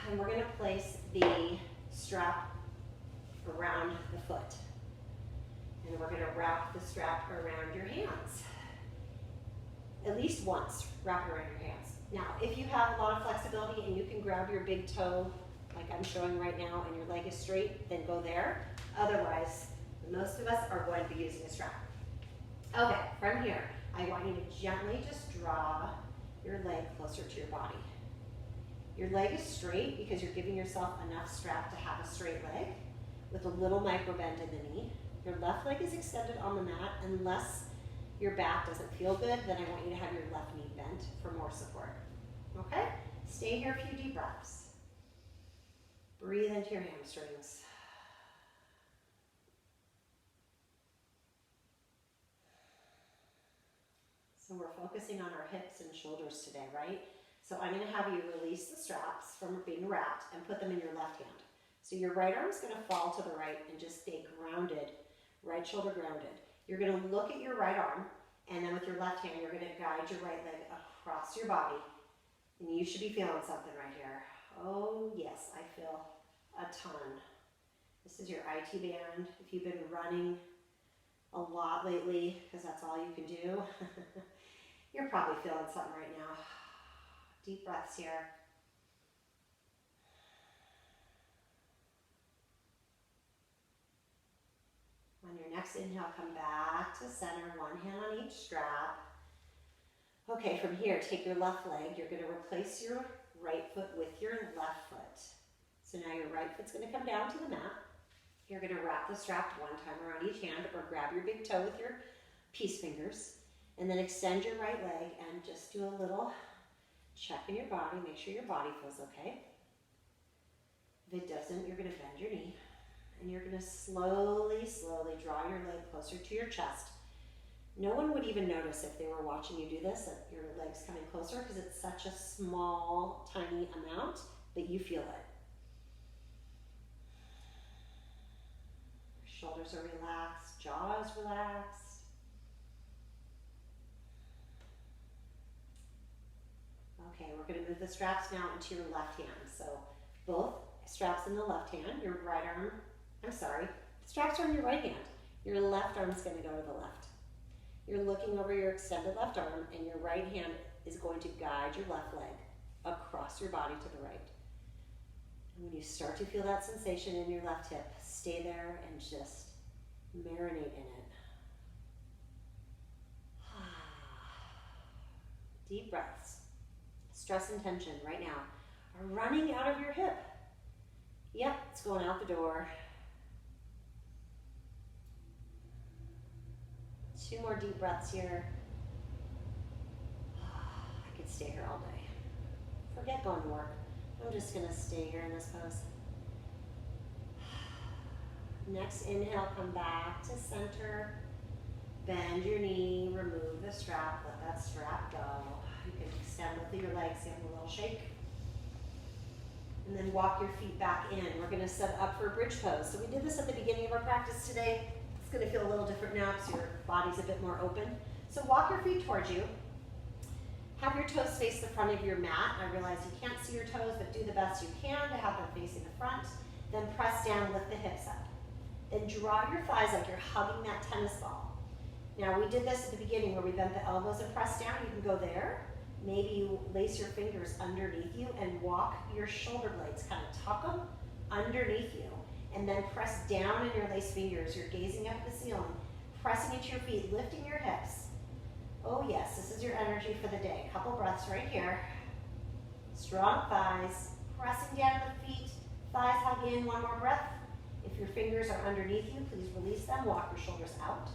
And we're going to place the strap around the foot. And we're gonna wrap the strap around your hands. At least once, wrap it around your hands. Now, if you have a lot of flexibility and you can grab your big toe, like I'm showing right now, and your leg is straight, then go there. Otherwise, most of us are going to be using a strap. Okay, from here, I want you to gently just draw your leg closer to your body. Your leg is straight because you're giving yourself enough strap to have a straight leg with a little micro bend in the knee. Your left leg is extended on the mat. Unless your back doesn't feel good, then I want you to have your left knee bent for more support. Okay? Stay here a few deep breaths. Breathe into your hamstrings. So we're focusing on our hips and shoulders today, right? So I'm going to have you release the straps from being wrapped and put them in your left hand. So your right arm is going to fall to the right and just stay grounded, right shoulder grounded. You're going to look at your right arm, and then with your left hand, you're going to guide your right leg across your body. And you should be feeling something right here. Oh yes, I feel a ton. This is your IT band. If you've been running a lot lately, because that's all you can do, you're probably feeling something right now. Deep breaths here. On your next inhale, come back to center, one hand on each strap. Okay, from here, take your left leg. You're going to replace your right foot with your left foot. So now your right foot's going to come down to the mat. You're going to wrap the strap one time around each hand, or grab your big toe with your peace fingers, and then extend your right leg and just do a little check in your body. Make sure your body feels okay. If it doesn't, you're going to bend your knee, and you're going to slowly, slowly draw your leg closer to your chest. No one would even notice if they were watching you do this, that your leg's coming closer, because it's such a small, tiny amount, but you feel it. Shoulders are relaxed, jaw is relaxed. Okay, we're going to move the straps now into your left hand. So both straps in the left hand, your right arm, the straps are in your right hand. Your left arm is going to go to the left. You're looking over your extended left arm, and your right hand is going to guide your left leg across your body to the right. And when you start to feel that sensation in your left hip, stay there and just marinate in it. Deep breaths. Stress and tension right now are running out of your hip. Yep, it's going out the door. 2 more deep breaths here. I could stay here all day. Forget going to work. I'm just going to stay here in this pose. Next inhale, come back to center. Bend your knee, remove the strap, let that strap go. You can extend both of your legs, give them a little shake. And then walk your feet back in. We're going to set up for a bridge pose. So we did this at the beginning of our practice today. It's going to feel a little different now because your body's a bit more open. So walk your feet towards you. Have your toes face the front of your mat. I realize you can't see your toes, but do the best you can to have them facing the front. Then press down, lift the hips up. Then draw your thighs like you're hugging that tennis ball. Now we did this at the beginning where we bent the elbows and pressed down. You can go there. Maybe you lace your fingers underneath you and walk your shoulder blades, kind of tuck them underneath you. And then press down in your lace fingers. You're gazing up at the ceiling, pressing into your feet, lifting your hips. Oh yes, this is your energy for the day. Couple breaths right here. Strong thighs, pressing down the feet, thighs hug in, one more breath. If your fingers are underneath you, please release them, walk your shoulders out,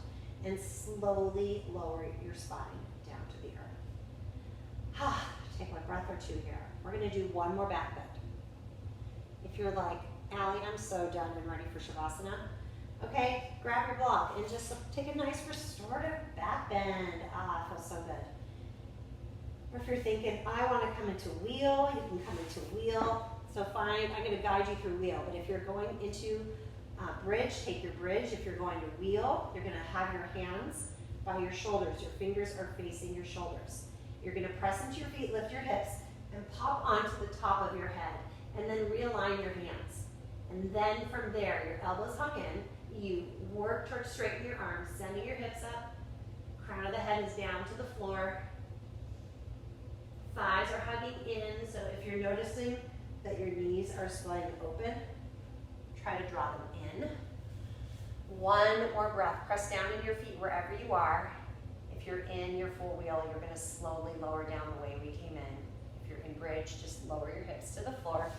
and slowly lower your spine down to the earth. Take a breath or 2 here. We're gonna do 1 more back bend. If you're like, Allie, I'm so done and ready for Shavasana, okay, grab your block and just take a nice restorative back bend. It feels so good. Or if you're thinking, I want to come into wheel, you can come into wheel. So fine, I'm going to guide you through wheel. But if you're going into bridge, take your bridge. If you're going to wheel, you're going to have your hands by your shoulders. Your fingers are facing your shoulders. You're going to press into your feet, lift your hips, and pop onto the top of your head. And then realign your hands. And then from there, your elbows hug in, You work towards straightening your arms, sending your hips up. Crown of the head is down to the floor. Thighs are hugging in, so if you're noticing that your knees are splaying open, try to draw them in. One more breath. Press down in your feet wherever you are. If you're in your full wheel, you're going to slowly lower down the way we came in. If you're in bridge, just lower your hips to the floor.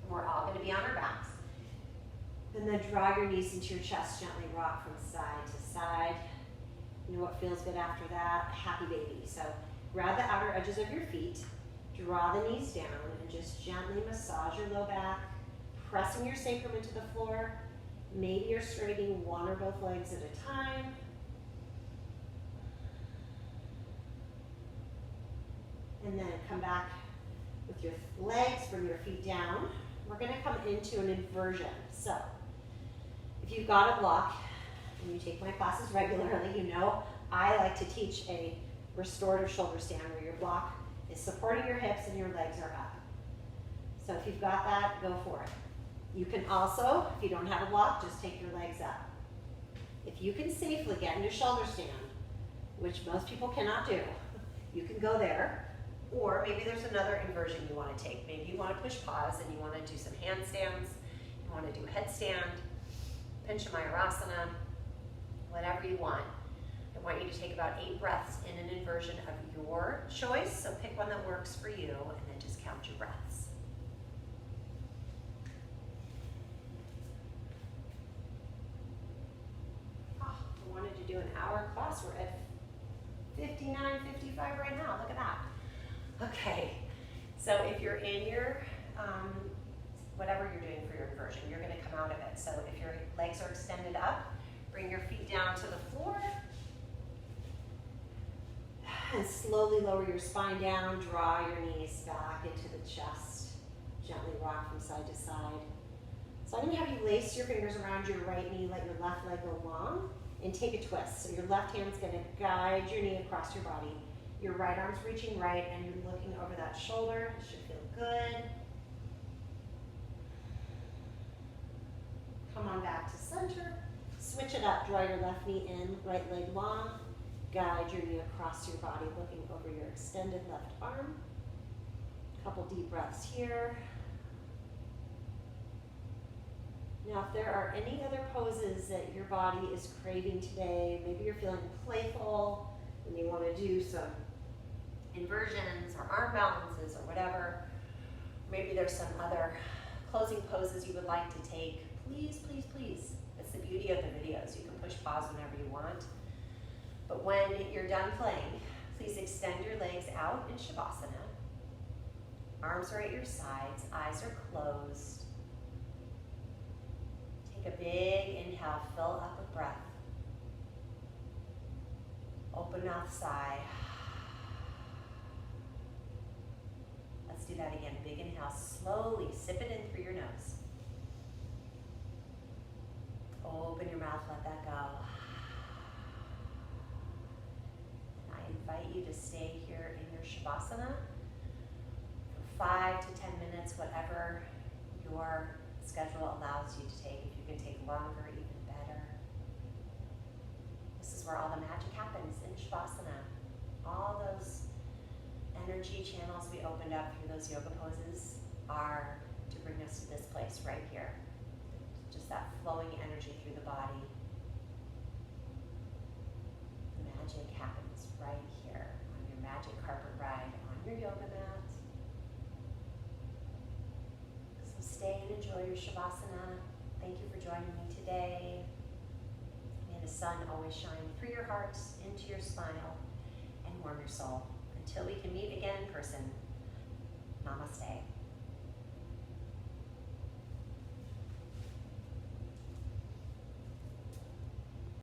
And we're all going to be on our backs. And then draw your knees into your chest, gently rock from side to side. You know what feels good after that? Happy baby. So grab the outer edges of your feet, draw the knees down, and just gently massage your low back, pressing your sacrum into the floor. Maybe you're straightening one or both legs at a time. And then come back with your legs, bring your feet down. We're going to come into an inversion. So if you've got a block, and you take my classes regularly, you know I like to teach a restorative shoulder stand where your block is supporting your hips and your legs are up. So if you've got that, go for it. You can also, if you don't have a block, just take your legs up. If you can safely get into shoulder stand, which most people cannot do, you can go there. Or maybe there's another inversion you want to take. Maybe you want to push pause and you want to do some handstands. You want to do a headstand, Pinchamayurasana, whatever you want. I want you to take about 8 breaths in an inversion of your choice. So pick one that works for you and then just count your breaths. Oh, I wanted to do an hour class. We're at 59:55 right now. Look at that. Okay, so if you're in your, whatever you're doing for your inversion, you're going to come out of it. So if your legs are extended up, bring your feet down to the floor. And slowly lower your spine down, draw your knees back into the chest. Gently rock from side to side. So I'm going to have you lace your fingers around your right knee, let your left leg go long, and take a twist. So your left hand's going to guide your knee across your body. Your right arm's reaching right, and you're looking over that shoulder. It should feel good. Come on back to center. Switch it up. Draw your left knee in, right leg long. Guide your knee across your body, looking over your extended left arm. Couple deep breaths here. Now, if there are any other poses that your body is craving today, maybe you're feeling playful and you want to do some inversions or arm balances or whatever. Maybe there's some other closing poses you would like to take. Please, please, please. It's the beauty of the videos. You can push pause whenever you want. But when you're done playing, please extend your legs out in Shavasana. Arms are at your sides, eyes are closed. Take a big inhale, fill up with breath. Open mouth, sigh. Let's do that again. Big inhale, slowly sip it in through your nose. Open your mouth, let that go. And I invite you to stay here in your Shavasana for 5 to 10 minutes, whatever your schedule allows you to take. If you can take longer, even better. This is where all the magic happens, in Shavasana. All those energy channels we opened up through those yoga poses are to bring us to this place right here. Just that flowing energy through the body. The magic happens right here on your magic carpet ride, on your yoga mat. So stay and enjoy your Shavasana. Thank you for joining me today. May the sun always shine through your heart, into your smile, and warm your soul. Until we can meet again in person, namaste.